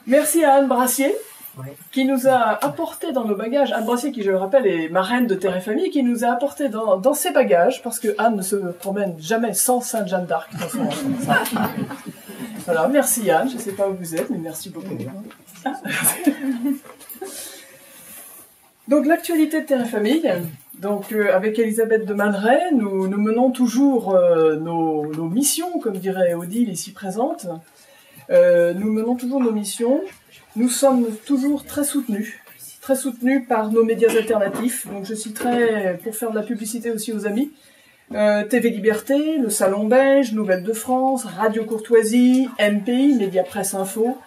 Merci à Anne Brassier, qui nous a apporté dans nos bagages, Anne Brassier qui, je le rappelle, est marraine de Terre et Famille, qui nous a apporté dans ses bagages, parce que Anne ne se promène jamais sans Sainte Jeanne d'Arc dans son sac. Voilà, merci Anne, je ne sais pas où vous êtes, mais merci beaucoup. Donc l'actualité de Terre et Famille, donc avec Elisabeth de Malray, nous menons toujours nos missions, comme dirait Odile ici présente. Nous menons toujours nos missions. Nous sommes toujours très soutenus par nos médias alternatifs. Donc je citerai, pour faire de la publicité aussi aux amis, TV Liberté, le Salon Belge, Nouvelles de France, Radio Courtoisie, MPI, Média Presse Info.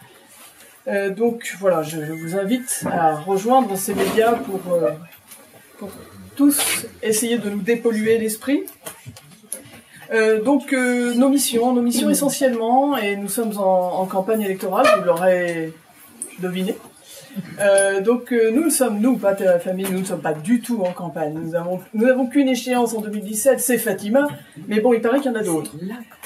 Donc voilà, je vous invite à rejoindre ces médias pour tous essayer de nous dépolluer l'esprit. Donc nos missions essentiellement, et nous sommes en campagne électorale, vous l'aurez deviné. Nous, pas Terre et Famille, nous ne sommes pas du tout en campagne. Nous n'avons qu'une échéance en 2017, c'est Fatima, mais bon, il paraît qu'il y en a d'autres.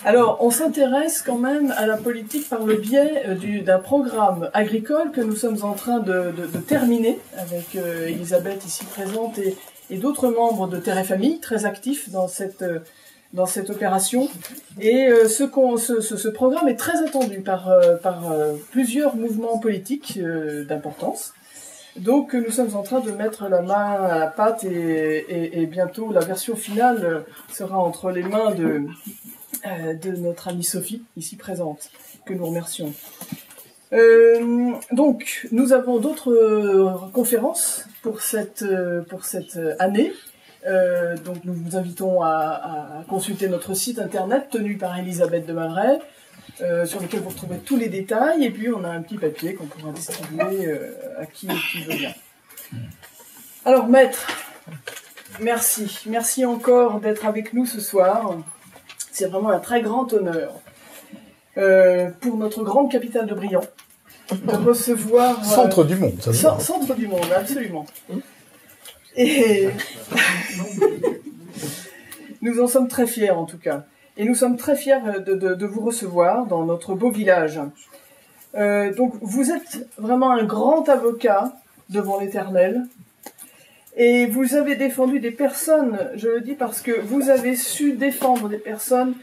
Alors, on s'intéresse quand même à la politique par le biais d'un programme agricole que nous sommes en train de terminer avec Elisabeth ici présente et d'autres membres de Terre et Famille très actifs dans cette opération. Et ce programme est très attendu par plusieurs mouvements politiques d'importance. Donc nous sommes en train de mettre la main à la pâte et bientôt la version finale sera entre les mains de notre amie Sophie, ici présente, que nous remercions. Donc nous avons d'autres conférences pour cette année. Donc nous vous invitons à consulter notre site internet tenu par Elisabeth de Malray, sur lequel vous retrouvez tous les détails, et puis on a un petit papier qu'on pourra distribuer à qui veut bien. Alors maître, merci encore d'être avec nous ce soir. C'est vraiment un très grand honneur pour notre grande capitale de Briand de recevoir... Centre du monde, ça veut dire. Centre du monde, absolument. Et nous en sommes très fiers en tout cas. Et nous sommes très fiers de vous recevoir dans notre beau village. Donc vous êtes vraiment un grand avocat devant l'Éternel. Et vous avez défendu des personnes, je le dis parce que vous avez su défendre des personnes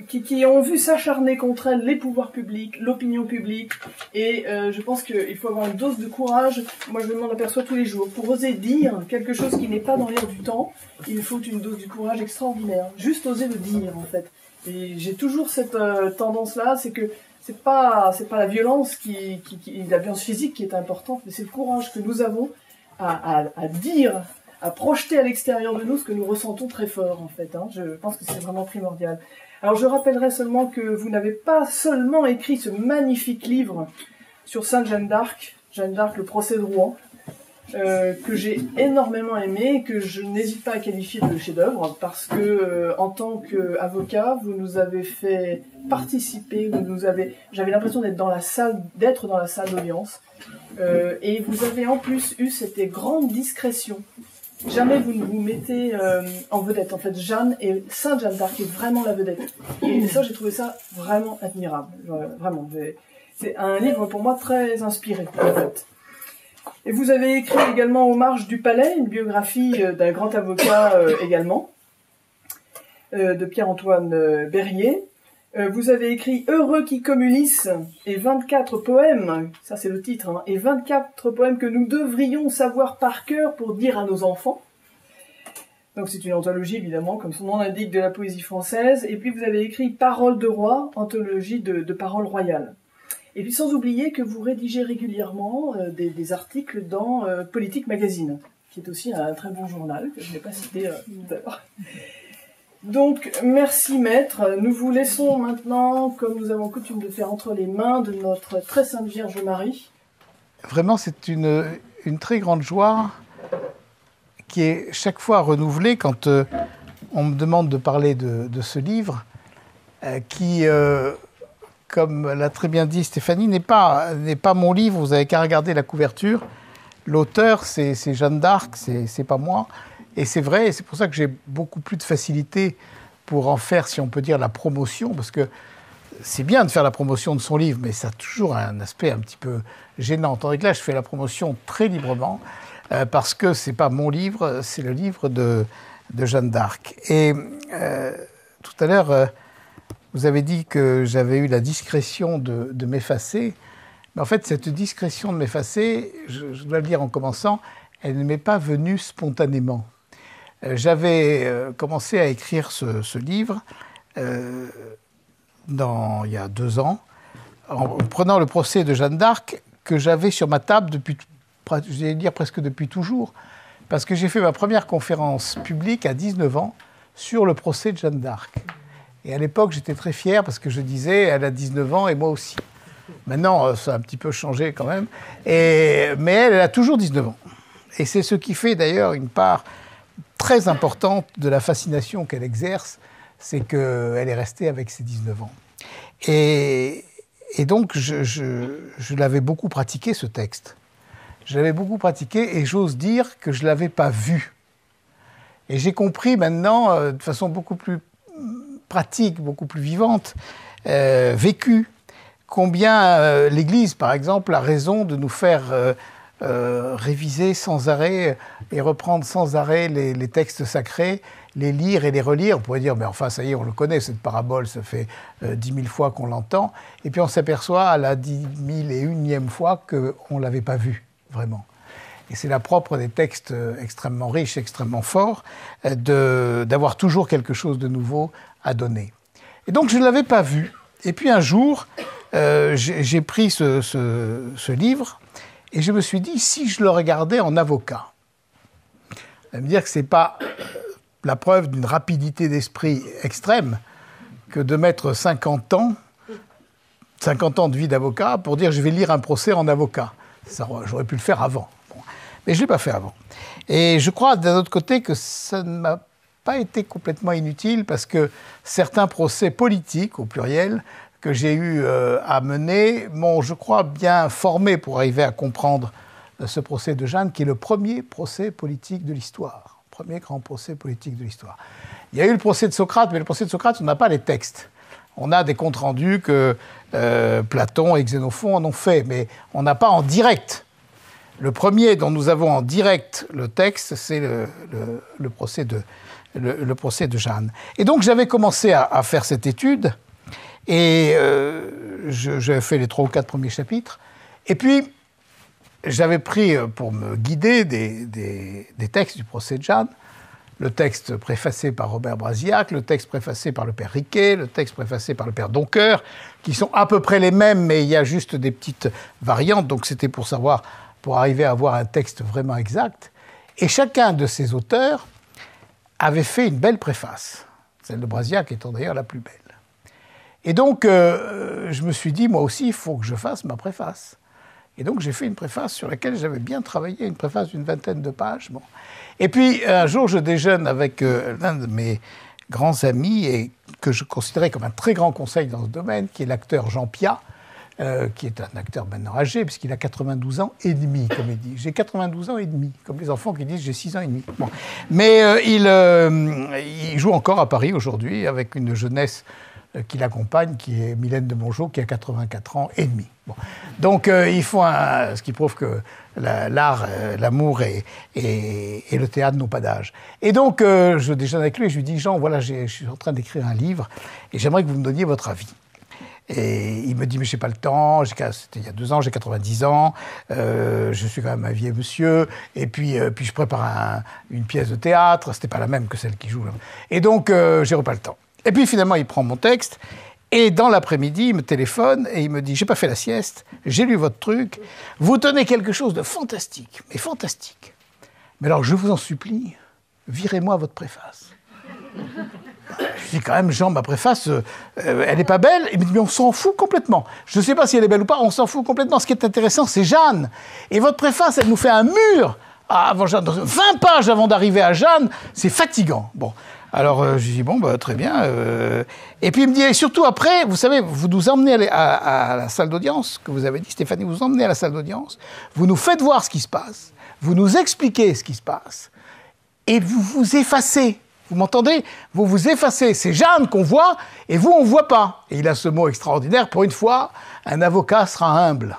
qui ont vu s'acharner contre elles les pouvoirs publics, l'opinion publique, et je pense qu'il faut avoir une dose de courage. Moi, je m'en aperçois tous les jours. Pour oser dire quelque chose qui n'est pas dans l'air du temps, il faut une dose de courage extraordinaire. Juste oser le dire, en fait. Et j'ai toujours cette tendance-là, c'est que c'est pas la violence la violence physique qui est importante, mais c'est le courage que nous avons à dire, à projeter à l'extérieur de nous ce que nous ressentons très fort, en fait. Hein. Je pense que c'est vraiment primordial. Alors je rappellerai seulement que vous n'avez pas seulement écrit ce magnifique livre sur Sainte Jeanne d'Arc, le procès de Rouen, que j'ai énormément aimé et que je n'hésite pas à qualifier de chef-d'œuvre, parce que en tant qu'avocat, vous nous avez fait participer, j'avais l'impression d'être dans la salle d'audience, et vous avez en plus eu cette grande discrétion. Jamais vous ne vous mettez en vedette. En fait, Jeanne et Sainte Jeanne d'Arc est vraiment la vedette. Et ça, j'ai trouvé ça vraiment admirable. Vraiment. C'est un livre pour moi très inspiré, en fait. Et vous avez écrit également Aux marges du palais, une biographie d'un grand avocat également, de Pierre-Antoine Berrier. Vous avez écrit Heureux qui communissent et 24 poèmes, ça c'est le titre, hein, et 24 poèmes que nous devrions savoir par cœur pour dire à nos enfants. Donc c'est une anthologie évidemment, comme son nom l'indique, de la poésie française. Et puis vous avez écrit Paroles de roi, anthologie de paroles royales. Et puis sans oublier que vous rédigez régulièrement des articles dans Politique Magazine, qui est aussi un très bon journal, que je n'ai pas cité tout à l'heure. Donc, merci maître. Nous vous laissons maintenant, comme nous avons coutume de faire, entre les mains de notre très sainte Vierge Marie. Vraiment, c'est une très grande joie qui est chaque fois renouvelée quand on me demande de parler de ce livre, qui, comme l'a très bien dit Stéphanie, n'est pas mon livre. Vous n'avez qu'à regarder la couverture. L'auteur, c'est Jeanne d'Arc, c'est pas moi. Et c'est vrai, et c'est pour ça que j'ai beaucoup plus de facilité pour en faire, si on peut dire, la promotion, parce que c'est bien de faire la promotion de son livre, mais ça a toujours un aspect un petit peu gênant. Tandis que là, je fais la promotion très librement, parce que c'est pas mon livre, c'est le livre de Jeanne d'Arc. Et tout à l'heure, vous avez dit que j'avais eu la discrétion de m'effacer. Mais en fait, cette discrétion de m'effacer, je dois le dire en commençant, elle ne m'est pas venue spontanément. J'avais commencé à écrire ce livre il y a 2 ans, en prenant le procès de Jeanne d'Arc que j'avais sur ma table depuis, je vais dire presque depuis toujours, parce que j'ai fait ma première conférence publique à 19 ans sur le procès de Jeanne d'Arc. Et à l'époque, j'étais très fier parce que je disais, elle a 19 ans et moi aussi. Maintenant, ça a un petit peu changé quand même. Mais elle a toujours 19 ans. Et c'est ce qui fait d'ailleurs une part très importante de la fascination qu'elle exerce, c'est qu'elle est restée avec ses 19 ans. Et donc, je l'avais beaucoup pratiqué, ce texte. Je l'avais beaucoup pratiqué et j'ose dire que je ne l'avais pas vu. Et j'ai compris maintenant, de façon beaucoup plus pratique, beaucoup plus vivante, vécue, combien l'Église, par exemple, a raison de nous faire réviser sans arrêt et reprendre sans arrêt les textes sacrés, les lire et les relire. On pourrait dire, mais enfin, ça y est, on le connaît, cette parabole, ça fait 10 000 fois qu'on l'entend. Et puis on s'aperçoit à la 10 001e fois qu'on ne l'avait pas vu, vraiment. Et c'est la propre des textes extrêmement riches, extrêmement forts, d'avoir toujours quelque chose de nouveau à donner. Et donc je ne l'avais pas vu. Et puis un jour, j'ai pris ce livre et je me suis dit, si je le regardais en avocat, ça veut me dire que ce n'est pas la preuve d'une rapidité d'esprit extrême que de mettre 50 ans de vie d'avocat pour dire je vais lire un procès en avocat. J'aurais pu le faire avant. Bon. Mais je ne l'ai pas fait avant. Et je crois d'un autre côté que ça ne m'a pas été complètement inutile parce que certains procès politiques, au pluriel, que j'ai eu à mener, m'ont, je crois, bien formé pour arriver à comprendre ce procès de Jeanne, qui est le premier procès politique de l'histoire. Premier grand procès politique de l'histoire. Il y a eu le procès de Socrate, mais le procès de Socrate, on n'a pas les textes. On a des comptes rendus que Platon et Xénophon en ont fait, mais on n'a pas en direct. Le premier dont nous avons en direct le texte, c'est le procès de Jeanne. Et donc j'avais commencé à faire cette étude, et j'avais fait les 3 ou 4 premiers chapitres, et puis j'avais pris pour me guider des textes du procès de Jeanne, le texte préfacé par Robert Brasillac, le texte préfacé par le père Riquet, le texte préfacé par le père Doncoeur, qui sont à peu près les mêmes, mais il y a juste des petites variantes, donc c'était pour arriver à avoir un texte vraiment exact. Et chacun de ces auteurs avait fait une belle préface, celle de Brasillac étant d'ailleurs la plus belle. Et donc, je me suis dit, moi aussi, il faut que je fasse ma préface. Et donc, j'ai fait une préface sur laquelle j'avais bien travaillé, une préface d'une 20aine de pages. Bon. Et puis, un jour, je déjeune avec l'un de mes grands amis, et que je considérais comme un très grand conseil dans ce domaine, qui est l'acteur Jean Piat, qui est un acteur maintenant âgé, puisqu'il a 92 ans et demi, comme il dit. J'ai 92 ans et demi, comme les enfants qui disent j'ai 6 ans et demi. Bon. Mais il joue encore à Paris aujourd'hui, avec une jeunesse qui l'accompagne, qui est Mylène de Mongeau, qui a 84 ans et demi. Bon. Donc, ils font ce qui prouve que l'art, l'amour et le théâtre n'ont pas d'âge. Et donc, je déjeune avec lui et je lui dis, Jean, voilà, je suis en train d'écrire un livre et j'aimerais que vous me donniez votre avis. Et il me dit, mais j'ai pas le temps, c'était il y a 2 ans, j'ai 90 ans, je suis quand même un vieux monsieur, et puis je prépare une pièce de théâtre, c'était pas la même que celle qui joue. Là. Et donc, j'ai pas le temps. Et puis finalement, il prend mon texte, et dans l'après-midi, il me téléphone, et il me dit, j'ai pas fait la sieste, j'ai lu votre truc, vous tenez quelque chose de fantastique, mais fantastique. Mais alors, je vous en supplie, virez-moi votre préface. Je dis quand même, Jean, ma préface, elle n'est pas belle. Il me dit, mais on s'en fout complètement. Je ne sais pas si elle est belle ou pas, on s'en fout complètement. Ce qui est intéressant, c'est Jeanne. Et votre préface, elle nous fait un mur. Avant Jeanne, 20 pages avant d'arriver à Jeanne, c'est fatigant. Bon, alors je lui dis, bon, bah, très bien. Et puis il me dit, et surtout après, vous savez, vous nous emmenez à la salle d'audience, que vous avez dit, Stéphanie, vous emmenez à la salle d'audience, vous nous faites voir ce qui se passe, vous nous expliquez ce qui se passe, et vous vous effacez. Vous m'entendez? Vous vous effacez. C'est Jeanne qu'on voit, et vous, on ne voit pas. Et il a ce mot extraordinaire. Pour une fois, un avocat sera humble.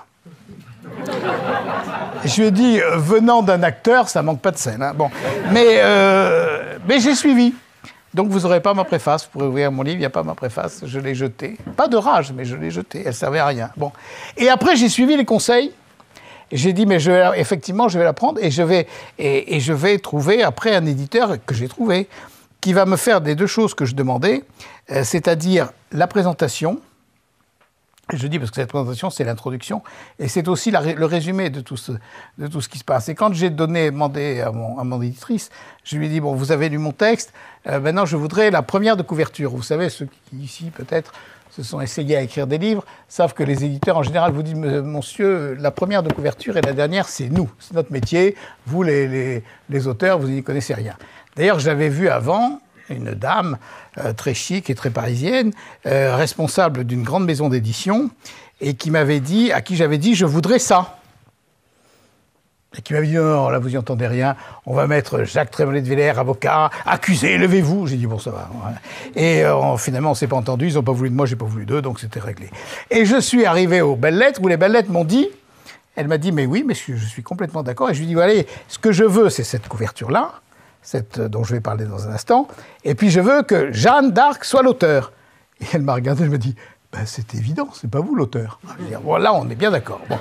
Et je lui ai dit, venant d'un acteur, ça manque pas de scène. Hein. Bon. Mais j'ai suivi. Donc vous n'aurez pas ma préface. Vous pourrez ouvrir mon livre, il n'y a pas ma préface. Je l'ai jetée. Pas de rage, mais je l'ai jetée. Elle ne servait à rien. Bon. Et après, j'ai suivi les conseils. J'ai dit, mais effectivement, je vais la prendre et je vais trouver après un éditeur que j'ai trouvé qui va me faire des deux choses que je demandais, c'est-à-dire la présentation. Je dis parce que cette présentation, c'est l'introduction et c'est aussi le résumé de tout ce qui se passe. Et quand j'ai demandé à mon éditrice, je lui ai dit, bon, vous avez lu mon texte, maintenant je voudrais la première de couverture. Vous savez, ceux qui ici peut-être se sont essayés à écrire des livres, savent que les éditeurs, en général, vous disent, monsieur, la première de couverture et la dernière, c'est nous. C'est notre métier. Vous, les auteurs, vous n'y connaissez rien. D'ailleurs, j'avais vu avant une dame très chic et très parisienne, responsable d'une grande maison d'édition, et à qui j'avais dit, je voudrais ça. Et qui m'avait dit, non, là, vous n'y entendez rien, on va mettre Jacques Trémollet de Villers, avocat, accusé, levez-vous. J'ai dit, bon, ça va. Et finalement, on ne s'est pas entendu, ils n'ont pas voulu de moi, j'ai pas voulu d'eux, donc c'était réglé. Et je suis arrivé aux Belles Lettres, où les Belles Lettres m'ont dit, elle m'a dit, mais oui, mais je suis complètement d'accord. Et je lui ai dit, voilà, ce que je veux, c'est cette couverture-là, dont je vais parler dans un instant, et puis je veux que Jeanne d'Arc soit l'auteur. Et elle m'a regardé, je me dis, ben, c'est évident, c'est pas vous l'auteur. Je veux dire, bon, là, on est bien d'accord. Bon.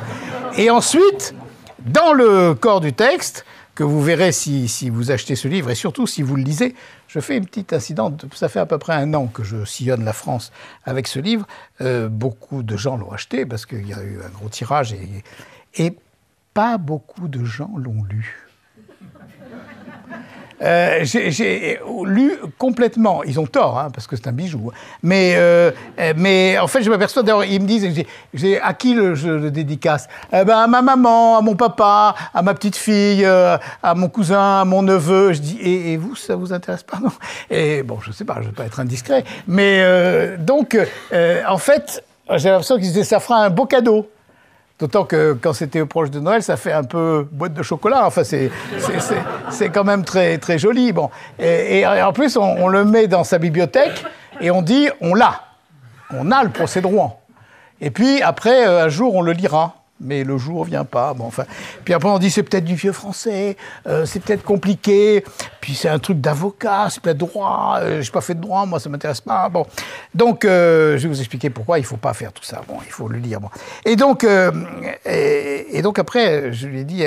Et ensuite, dans le corps du texte, que vous verrez si vous achetez ce livre, et surtout si vous le lisez, je fais une petite incidente. Ça fait à peu près 1 an que je sillonne la France avec ce livre. Beaucoup de gens l'ont acheté, parce qu'il y a eu un gros tirage, et pas beaucoup de gens l'ont lu. J'ai lu complètement. Ils ont tort, hein, parce que c'est un bijou. Mais en fait, je m'aperçois, d'ailleurs, ils me disent, à qui je le dédicace? À ma maman, à mon papa, à ma petite fille, à mon cousin, à mon neveu. Je dis, et vous, ça vous intéresse pas, non? Et bon, je sais pas, je vais pas être indiscret. Mais donc, en fait, j'ai l'impression qu'ils disaient, ça fera un beau cadeau. D'autant que quand c'était proche de Noël, ça fait un peu boîte de chocolat. Enfin, c'est quand même très, très joli. Bon. Et en plus, on le met dans sa bibliothèque et on dit, on l'a. On a le procès de Rouen. Et puis, après, un jour, on le lira. Mais le jour vient pas. Bon, enfin. Puis après, on dit, c'est peut-être du vieux français, c'est peut-être compliqué. Puis c'est un truc d'avocat, c'est peut-être droit. J'ai pas fait de droit, moi, ça m'intéresse pas. Bon. Donc, je vais vous expliquer pourquoi il faut pas faire tout ça. Bon, il faut le lire. Bon. Et donc après, je lui ai dit,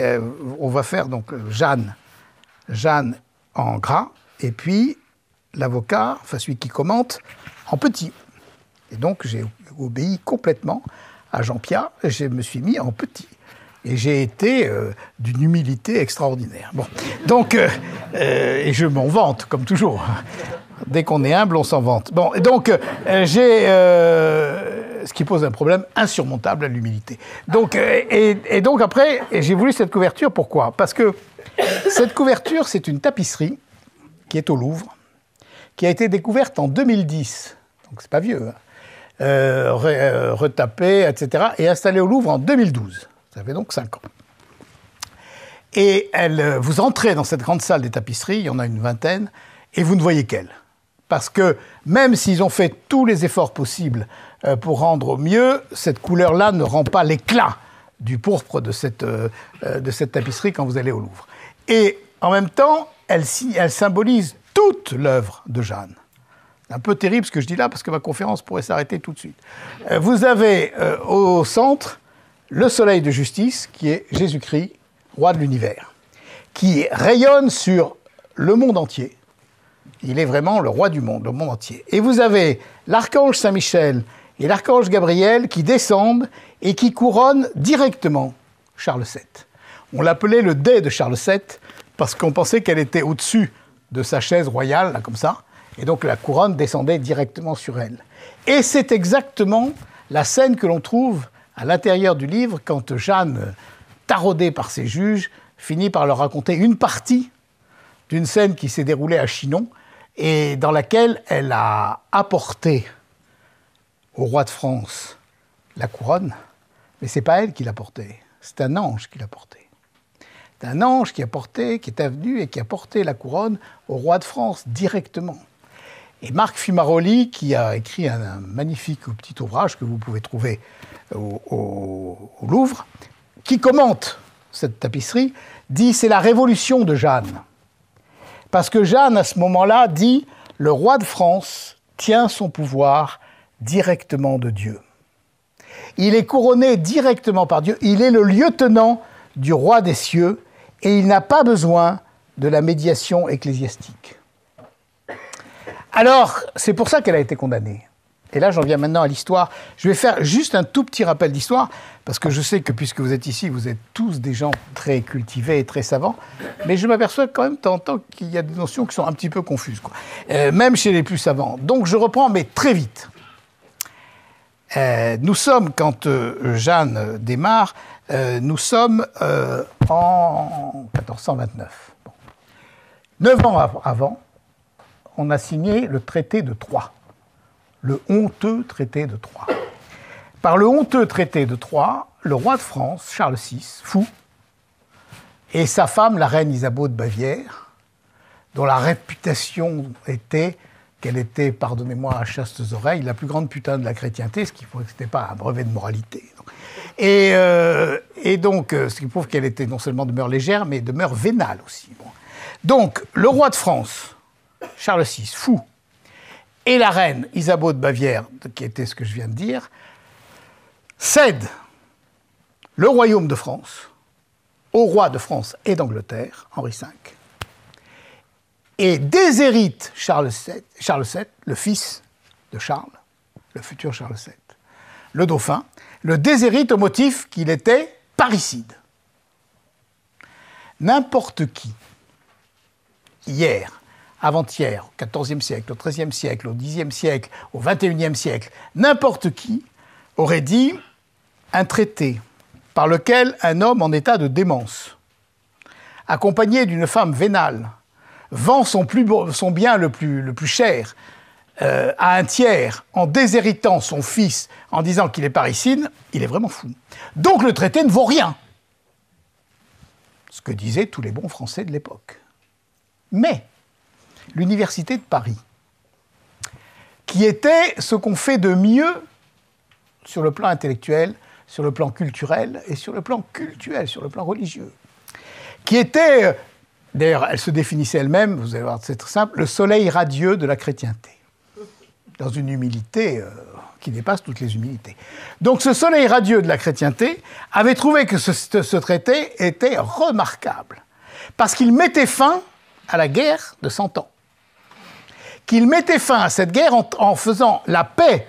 on va faire donc Jeanne en gras, et puis l'avocat, enfin celui qui commente, en petit. Et donc, j'ai obéi complètement à Jean-Pierre, je me suis mis en petit. Et j'ai été d'une humilité extraordinaire. Bon. Donc, et je m'en vante, comme toujours. Dès qu'on est humble, on s'en vante. Bon, et donc, ce qui pose un problème insurmontable à l'humilité. Donc, et donc après, j'ai voulu cette couverture, pourquoi? Parce que cette couverture, c'est une tapisserie qui est au Louvre, qui a été découverte en 2010. Donc, c'est pas vieux, hein. Retapé, etc., et installé au Louvre en 2012. Ça fait donc 5 ans. Et vous entrez dans cette grande salle des tapisseries, il y en a une vingtaine, et vous ne voyez qu'elle. Parce que même s'ils ont fait tous les efforts possibles pour rendre au mieux, cette couleur-là ne rend pas l'éclat du pourpre de cette tapisserie quand vous allez au Louvre. Et en même temps, elle symbolise toute l'œuvre de Jeanne. C'est un peu terrible ce que je dis là, parce que ma conférence pourrait s'arrêter tout de suite. Vous avez au centre le soleil de justice, qui est Jésus-Christ, roi de l'univers, qui rayonne sur le monde entier. Il est vraiment le roi du monde, le monde entier. Et vous avez l'archange Saint-Michel et l'archange Gabriel qui descendent et qui couronnent directement Charles VII. On l'appelait le dais de Charles VII, parce qu'on pensait qu'elle était au-dessus de sa chaise royale, là, comme ça. Et donc la couronne descendait directement sur elle. Et c'est exactement la scène que l'on trouve à l'intérieur du livre quand Jeanne, taraudée par ses juges, finit par leur raconter une partie d'une scène qui s'est déroulée à Chinon et dans laquelle elle a apporté au roi de France la couronne, mais c'est pas elle qui l'a portée, c'est un ange qui l'a portée. C'est un ange qui est venu et qui a porté la couronne au roi de France directement. Et Marc Fumaroli, qui a écrit un magnifique petit ouvrage que vous pouvez trouver au Louvre, qui commente cette tapisserie, dit « c'est la révolution de Jeanne ». Parce que Jeanne, à ce moment-là, dit « le roi de France tient son pouvoir directement de Dieu ». Il est couronné directement par Dieu, il est le lieutenant du roi des cieux et il n'a pas besoin de la médiation ecclésiastique. Alors, c'est pour ça qu'elle a été condamnée. Et là, j'en viens maintenant à l'histoire. Je vais faire juste un tout petit rappel d'histoire, parce que je sais que puisque vous êtes ici, vous êtes tous des gens très cultivés et très savants, mais je m'aperçois quand même de temps en temps qu'il y a des notions qui sont un petit peu confuses, quoi. Même chez les plus savants. Donc je reprends, mais très vite. Nous sommes, quand Jeanne démarre, nous sommes en 1429. Bon. 9 ans avant, on a signé le traité de Troyes, le honteux traité de Troyes. Par le honteux traité de Troyes, le roi de France, Charles VI, fou, et sa femme, la reine Isabeau de Bavière, dont la réputation était qu'elle était, pardonnez-moi à chastes oreilles, la plus grande putain de la chrétienté, ce qui prouve que ce n'était pas un brevet de moralité. Et donc, ce qui prouve qu'elle était non seulement de mœurs légères, mais de mœurs vénales aussi. Bon. Donc, le roi de France, Charles VI, fou, et la reine Isabeau de Bavière, qui était ce que je viens de dire, cèdent le royaume de France au roi de France et d'Angleterre, Henri V, et déshérite Charles VII, le fils de Charles, le futur Charles VII, le dauphin, le déshérite au motif qu'il était parricide. N'importe qui, hier, avant-hier, au XIVe siècle, au XIIIe siècle, au Xe siècle, au XXIe siècle, n'importe qui aurait dit un traité par lequel un homme en état de démence, accompagné d'une femme vénale, vend son bien le plus cher à un tiers en déshéritant son fils en disant qu'il est parricide, il est vraiment fou. Donc le traité ne vaut rien. Ce que disaient tous les bons Français de l'époque. Mais l'université de Paris, qui était ce qu'on fait de mieux sur le plan intellectuel, sur le plan culturel et sur le plan cultuel, sur le plan religieux, qui était, d'ailleurs, elle se définissait elle-même, vous allez voir, c'est très simple, le soleil radieux de la chrétienté, dans une humilité qui dépasse toutes les humilités. Donc ce soleil radieux de la chrétienté avait trouvé que ce traité était remarquable, parce qu'il mettait fin à la guerre de 100 ans. Qu'il mettait fin à cette guerre en faisant la paix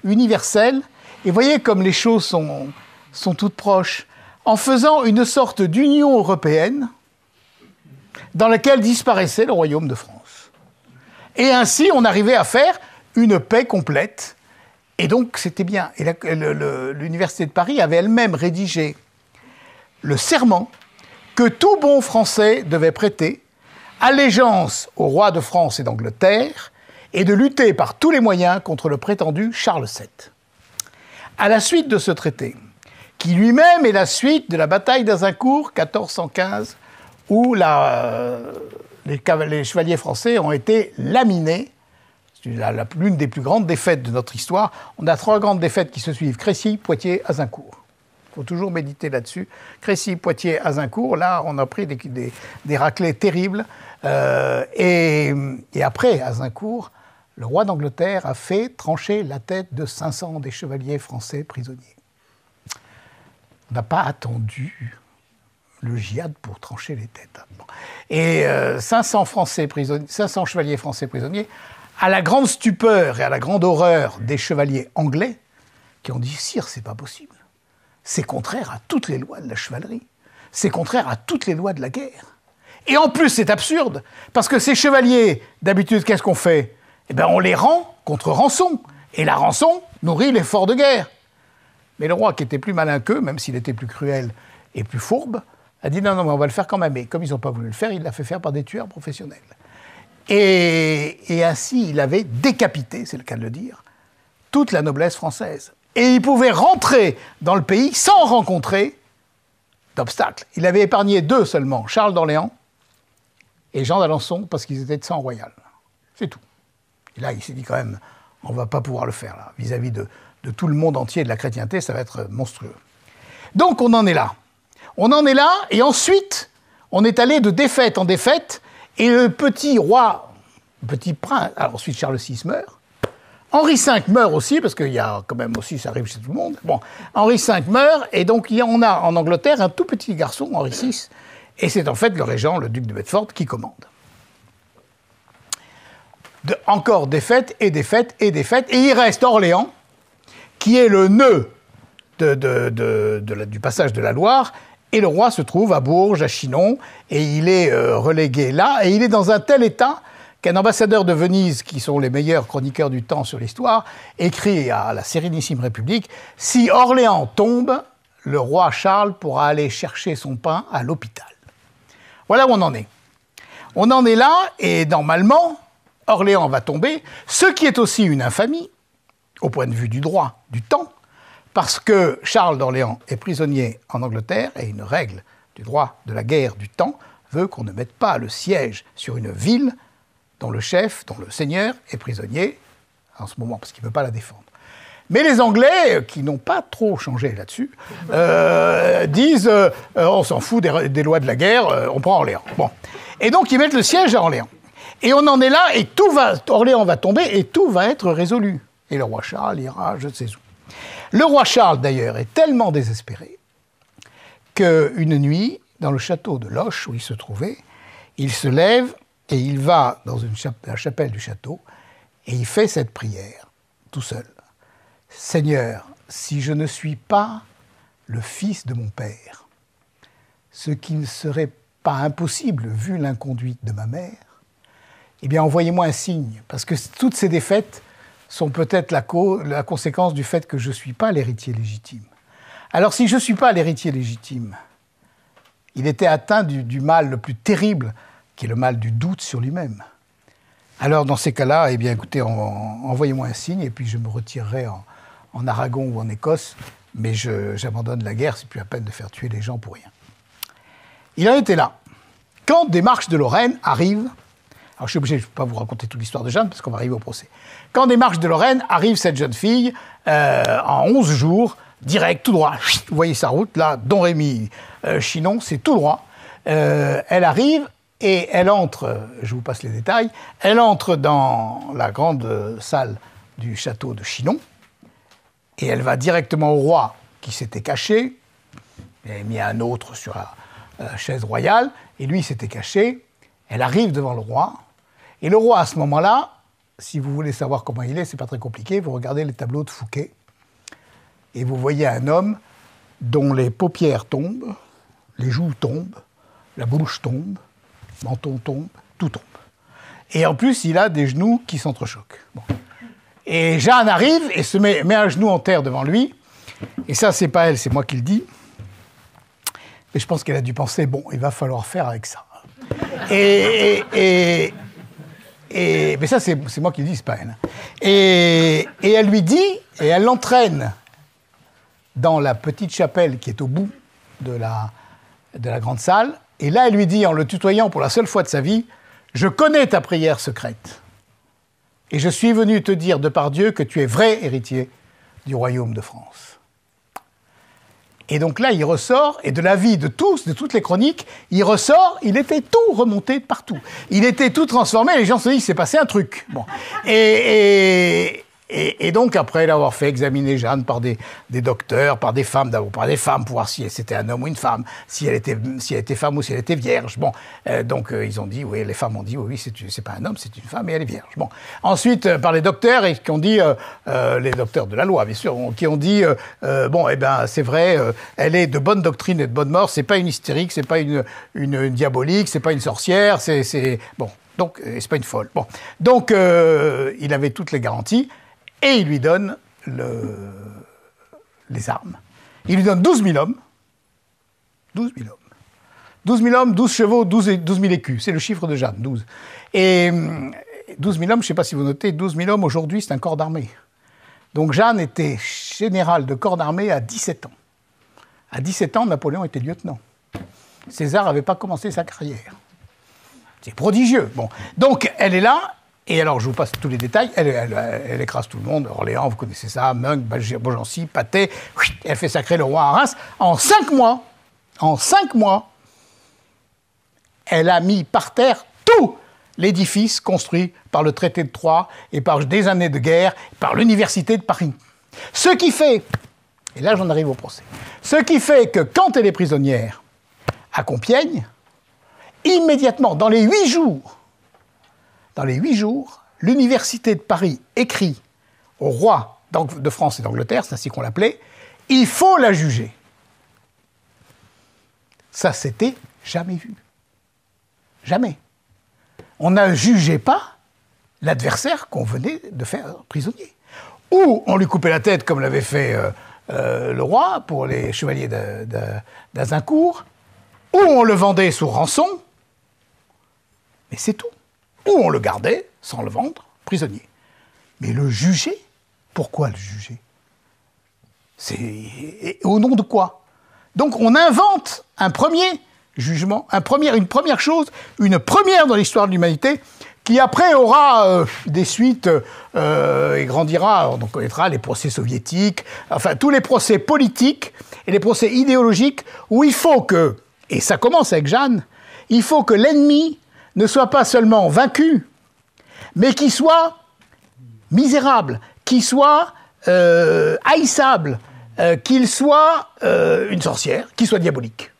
universelle, et voyez comme les choses sont toutes proches, en faisant une sorte d'union européenne dans laquelle disparaissait le royaume de France. Et ainsi, on arrivait à faire une paix complète, et donc c'était bien. Et l'Université de Paris avait elle-même rédigé le serment que tout bon Français devait prêter, allégeance au roi de France et d'Angleterre, et de lutter par tous les moyens contre le prétendu Charles VII. À la suite de ce traité, qui lui-même est la suite de la bataille d'Azincourt, 1415, où les chevaliers français ont été laminés. C'est l'une des plus grandes défaites de notre histoire. On a 3 grandes défaites qui se suivent, Crécy, Poitiers, Azincourt. Il faut toujours méditer là-dessus. Crécy, Poitiers, Azincourt, là, on a pris des raclées terribles. Et après Azincourt, le roi d'Angleterre a fait trancher la tête de 500 des chevaliers français prisonniers. On n'a pas attendu le djihad pour trancher les têtes. Et 500 chevaliers français prisonniers, à la grande stupeur et à la grande horreur des chevaliers anglais, qui ont dit « Sire, c'est pas possible. C'est contraire à toutes les lois de la chevalerie. C'est contraire à toutes les lois de la guerre. Et en plus, c'est absurde, parce que ces chevaliers, d'habitude, qu'est-ce qu'on fait? Eh bien, on les rend contre rançon. Et la rançon nourrit l'effort de guerre. » Mais le roi, qui était plus malin qu'eux, même s'il était plus cruel et plus fourbe, a dit « Non, mais on va le faire quand même. » Et comme ils n'ont pas voulu le faire, il l'a fait faire par des tueurs professionnels. Et ainsi, il avait décapité, c'est le cas de le dire, toute la noblesse française. Et il pouvait rentrer dans le pays sans rencontrer d'obstacles. Il avait épargné 2 seulement, Charles d'Orléans et Jean d'Alençon, parce qu'ils étaient de sang royal. C'est tout. Et là, il s'est dit quand même, on ne va pas pouvoir le faire, là, vis-à-vis de tout le monde entier de la chrétienté, ça va être monstrueux. Donc on en est là. On en est là, et ensuite, on est allé de défaite en défaite, et le petit roi, le petit prince, alors ensuite Charles VI meurt, Henri V meurt aussi, parce qu'il y a quand même aussi, ça arrive chez tout le monde. Bon, Henri V meurt, et donc on a en Angleterre un tout petit garçon, Henri VI, et c'est en fait le régent, le duc de Bedford, qui commande. Encore défaite, et défaite, et défaite, et il reste Orléans, qui est le nœud du passage de la Loire, et le roi se trouve à Bourges, à Chinon, et il est relégué là, et il est dans un tel état qu'un ambassadeur de Venise, qui sont les meilleurs chroniqueurs du temps sur l'histoire, écrit à la Sérénissime République « Si Orléans tombe, le roi Charles pourra aller chercher son pain à l'hôpital. » Voilà où on en est. On en est là, et normalement, Orléans va tomber, ce qui est aussi une infamie, au point de vue du droit, du temps, parce que Charles d'Orléans est prisonnier en Angleterre, et une règle du droit de la guerre du temps veut qu'on ne mette pas le siège sur une ville dont le chef, dont le seigneur est prisonnier en ce moment, parce qu'il ne peut pas la défendre. Mais les Anglais, qui n'ont pas trop changé là-dessus, disent on s'en fout des lois de la guerre, on prend Orléans. Bon. Et donc ils mettent le siège à Orléans. Et on en est là, et Orléans va tomber, et tout va être résolu. Et le roi Charles ira, je ne sais où. Le roi Charles, d'ailleurs, est tellement désespéré qu'une nuit, dans le château de Loches, où il se trouvait, il se lève et il va dans la chapelle du château et il fait cette prière, tout seul. « Seigneur, si je ne suis pas le fils de mon père, ce qui ne serait pas impossible vu l'inconduite de ma mère, eh bien envoyez-moi un signe, parce que toutes ces défaites sont peut-être la conséquence du fait que je ne suis pas l'héritier légitime. Alors si je ne suis pas l'héritier légitime, il était atteint du mal le plus terrible, qui est le mal du doute sur lui-même. Alors dans ces cas-là, eh bien écoutez, envoyez-moi un signe, et puis je me retirerai en Aragon ou en Écosse, mais j'abandonne la guerre, c'est plus la peine de faire tuer les gens pour rien. Il en était là. Quand des marches de Lorraine arrivent, alors je suis obligé, je ne peux pas vous raconter toute l'histoire de Jeanne, parce qu'on va arriver au procès. Quand des marches de Lorraine arrive cette jeune fille, en 11 jours, direct, tout droit, vous voyez sa route, là, Don Rémy, Chinon, c'est tout droit. Elle arrive et elle entre, je vous passe les détails, elle entre dans la grande salle du château de Chinon, et elle va directement au roi qui s'était caché, il avait mis un autre sur la chaise royale, et lui s'était caché. Elle arrive devant le roi, et le roi, à ce moment-là, si vous voulez savoir comment il est, c'est pas très compliqué, vous regardez les tableaux de Fouquet, et vous voyez un homme dont les paupières tombent, les joues tombent, la bouche tombe, le menton tombe, tout tombe. Et en plus, il a des genoux qui s'entrechoquent. Bon. Et Jeanne arrive et se met un genou en terre devant lui, et ça, c'est pas elle, c'est moi qui le dis, mais je pense qu'elle a dû penser, bon, il va falloir faire avec ça. Mais ça, c'est moi qui le dis, c'est pas elle. Et elle lui dit, et elle l'entraîne dans la petite chapelle qui est au bout de la grande salle. Et là, elle lui dit, en le tutoyant pour la seule fois de sa vie, « Je connais ta prière secrète. Et je suis venu te dire de par Dieu que tu es vrai héritier du royaume de France. » Et donc là, il ressort, et de la vie de tous, de toutes les chroniques, il ressort, il était tout remonté de partout. Il était tout transformé, les gens se disent, il s'est passé un truc. Bon. Et donc, après l'avoir fait examiner Jeanne par des docteurs, par des femmes, d'abord par des femmes, pour voir si c'était un homme ou une femme, si elle était femme ou si elle était vierge. Bon, donc ils ont dit, oui, les femmes ont dit, oui, c'est pas un homme, c'est une femme et elle est vierge. Bon, ensuite par les docteurs et qui ont dit, les docteurs de la loi, bien sûr, qui ont dit, bon, eh ben, c'est vrai, elle est de bonne doctrine et de bonne mort, c'est pas une hystérique, c'est pas une diabolique, c'est pas une sorcière, c'est bon, donc c'est pas une folle. Bon, donc il avait toutes les garanties. Et il lui donne les armes. Il lui donne 12 000 hommes. 12 000 hommes. 12 000 hommes, 12 chevaux, 12 000 écus. C'est le chiffre de Jeanne, 12. Et 12 000 hommes, je ne sais pas si vous notez, 12 000 hommes aujourd'hui, c'est un corps d'armée. Donc Jeanne était générale de corps d'armée à 17 ans. À 17 ans, Napoléon était lieutenant. César n'avait pas commencé sa carrière. C'est prodigieux. Bon. Donc, elle est là, et alors je vous passe tous les détails, elle écrase tout le monde, Orléans, vous connaissez ça, Meung, Beaugency, Patay, elle fait sacrer le roi à Reims. En 5 mois, elle a mis par terre tout l'édifice construit par le traité de Troyes et par des années de guerre, par l'université de Paris. Ce qui fait, et là j'en arrive au procès, ce qui fait que quand elle est prisonnière à Compiègne, immédiatement, dans les 8 jours, l'université de Paris écrit au roi de France et d'Angleterre, c'est ainsi qu'on l'appelait, il faut la juger. Ça, c'était jamais vu. Jamais. On ne jugeait pas l'adversaire qu'on venait de faire prisonnier. Ou on lui coupait la tête, comme l'avait fait le roi pour les chevaliers d'Azincourt, ou on le vendait sous rançon, mais c'est tout. Ou on le gardait, sans le vendre, prisonnier. Mais le juger, pourquoi le juger? Et au nom de quoi? Donc on invente un premier jugement, une première chose, une première dans l'histoire de l'humanité, qui après aura des suites et grandira. On connaîtra les procès soviétiques, enfin tous les procès politiques et les procès idéologiques, où il faut que, et ça commence avec Jeanne, il faut que l'ennemi ne soit pas seulement vaincu, mais qu'il soit misérable, qu'il soit haïssable, qu'il soit une sorcière, qu'il soit diabolique.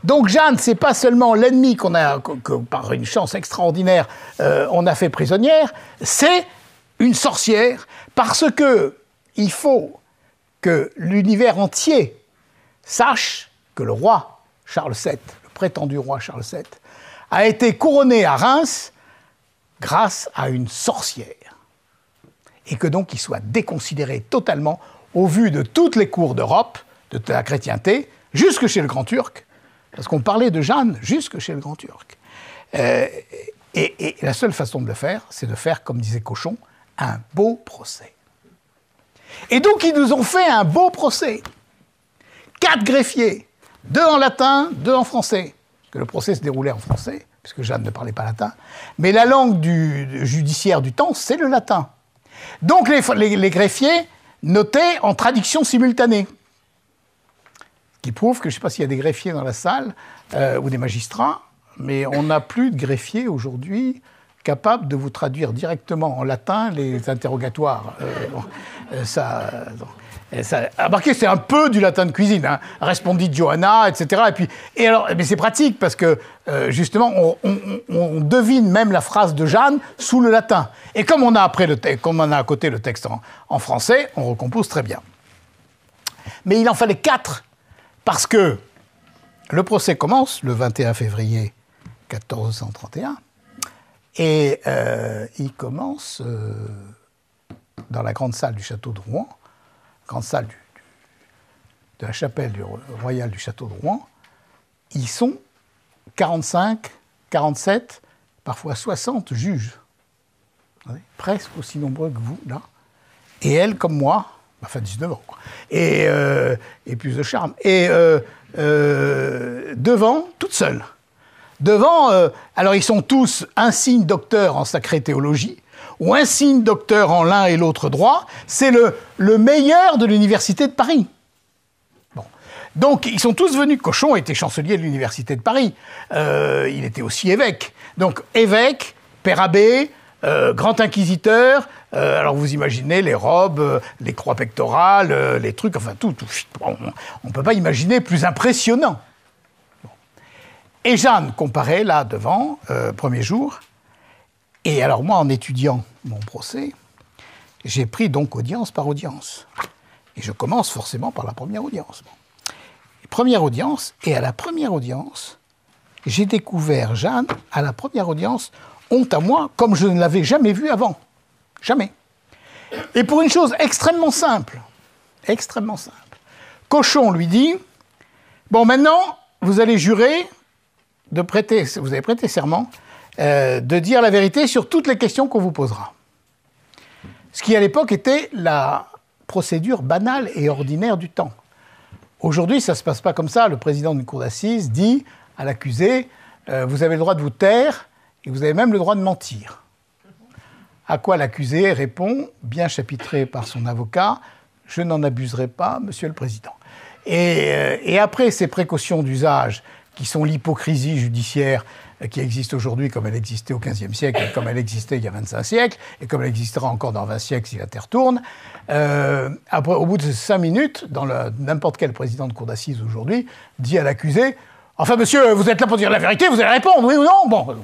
Donc Jeanne, c'est pas seulement l'ennemi que par une chance extraordinaire, on a fait prisonnière, c'est une sorcière, parce que il faut que l'univers entier sache que le roi Charles VII, le prétendu roi Charles VII, a été couronné à Reims grâce à une sorcière. Et que donc il soit déconsidéré totalement au vu de toutes les cours d'Europe, de la chrétienté, jusque chez le Grand Turc, parce qu'on parlait de Jeanne jusque chez le Grand Turc. Et la seule façon de le faire, c'est de faire, comme disait Cochon, un beau procès. Et donc ils nous ont fait un beau procès. 4 greffiers, 2 en latin, 2 en français. Parce que le procès se déroulait en français, puisque Jeanne ne parlait pas latin. Mais la langue judiciaire du temps, c'est le latin. Donc les greffiers notaient en traduction simultanée. Ce qui prouve que, je ne sais pas s'il y a des greffiers dans la salle, ou des magistrats, mais on n'a plus de greffiers aujourd'hui capables de vous traduire directement en latin les interrogatoires. Remarquez, c'est un peu du latin de cuisine, hein. Respondit Johanna, etc. Mais c'est pratique parce que, justement, on devine même la phrase de Jeanne sous le latin. Et comme on a à côté le texte en français, on recompose très bien. Mais il en fallait 4, parce que le procès commence le 21 février 1431, et il commence dans la grande salle du château de Rouen, grande salle de la chapelle royale du château de Rouen. Ils sont 45, 47, parfois 60 juges. Presque aussi nombreux que vous, là. Et elle, comme moi, enfin 19 ans, quoi. Et plus de charme. Et devant, toute seule. Devant, alors ils sont tous insignes docteurs en sacrée théologie, ou insigne docteur en l'un et l'autre droit, c'est le meilleur de l'université de Paris. Bon. Donc, ils sont tous venus. Cochon était chancelier de l'université de Paris. Il était aussi évêque. Donc, évêque, père abbé, grand inquisiteur. Alors, vous imaginez les robes, les croix pectorales, les trucs, enfin, tout. On ne peut pas imaginer plus impressionnant. Bon. Et Jeanne comparait, là, devant, premier jour. Et alors moi, en étudiant mon procès, j'ai pris donc audience par audience. Et je commence forcément par la première audience. Première audience, et à la première audience, j'ai découvert Jeanne, à la première audience, honte à moi, comme je ne l'avais jamais vue avant. Jamais. Et pour une chose extrêmement simple. Extrêmement simple. Cochon lui dit, bon, maintenant, vous allez jurer vous avez prêté serment, de dire la vérité sur toutes les questions qu'on vous posera. Ce qui, à l'époque, était la procédure banale et ordinaire du temps. Aujourd'hui, ça ne se passe pas comme ça. Le président d'une cour d'assises dit à l'accusé « Vous avez le droit de vous taire et vous avez même le droit de mentir ». À quoi l'accusé répond, bien chapitré par son avocat, « Je n'en abuserai pas, monsieur le président ». Et après ces précautions d'usage, qui sont l'hypocrisie judiciaire qui existe aujourd'hui comme elle existait au XVe siècle, et comme elle existait il y a 25 siècles, et comme elle existera encore dans 20 siècles si la Terre tourne, après, au bout de 5 minutes, n'importe quel président de cour d'assises aujourd'hui dit à l'accusé « Enfin, monsieur, vous êtes là pour dire la vérité, vous allez répondre, oui ou non ?» Bon,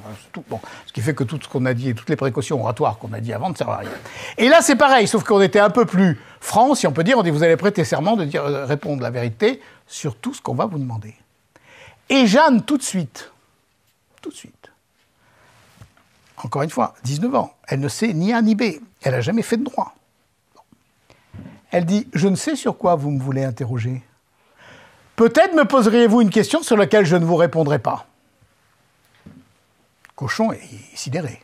bon. Ce qui fait que tout ce qu'on a dit, et toutes les précautions oratoires qu'on a dit avant ne servent à rien. Et là, c'est pareil, sauf qu'on était un peu plus franc, si on peut dire. On dit « Vous allez prêter serment de répondre la vérité sur tout ce qu'on va vous demander. » Et Jeanne, tout de suite, encore une fois, 19 ans, elle ne sait ni A ni B, elle n'a jamais fait de droit. Bon. Elle dit « Je ne sais sur quoi vous me voulez interroger. Peut-être me poseriez-vous une question sur laquelle je ne vous répondrai pas. » Cochon est sidéré.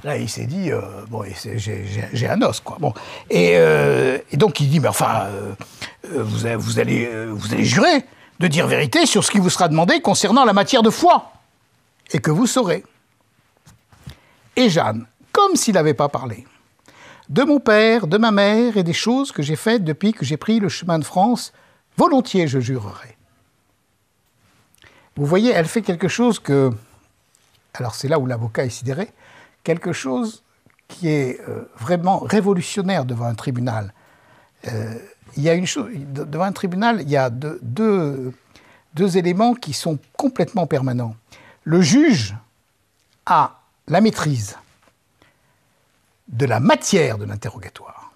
Là, il s'est dit bon, j'ai un os, quoi. Bon. Et donc, il dit mais enfin, vous allez jurer de dire vérité sur ce qui vous sera demandé concernant la matière de foi, et que vous saurez. Et Jeanne, comme s'il n'avait pas parlé, de mon père, de ma mère et des choses que j'ai faites depuis que j'ai pris le chemin de France, volontiers je jurerai. Vous voyez, elle fait quelque chose que, alors c'est là où l'avocat est sidéré, quelque chose qui est vraiment révolutionnaire devant un tribunal. Il y a une chose, devant un tribunal, il y a deux éléments qui sont complètement permanents. Le juge a la maîtrise de la matière de l'interrogatoire.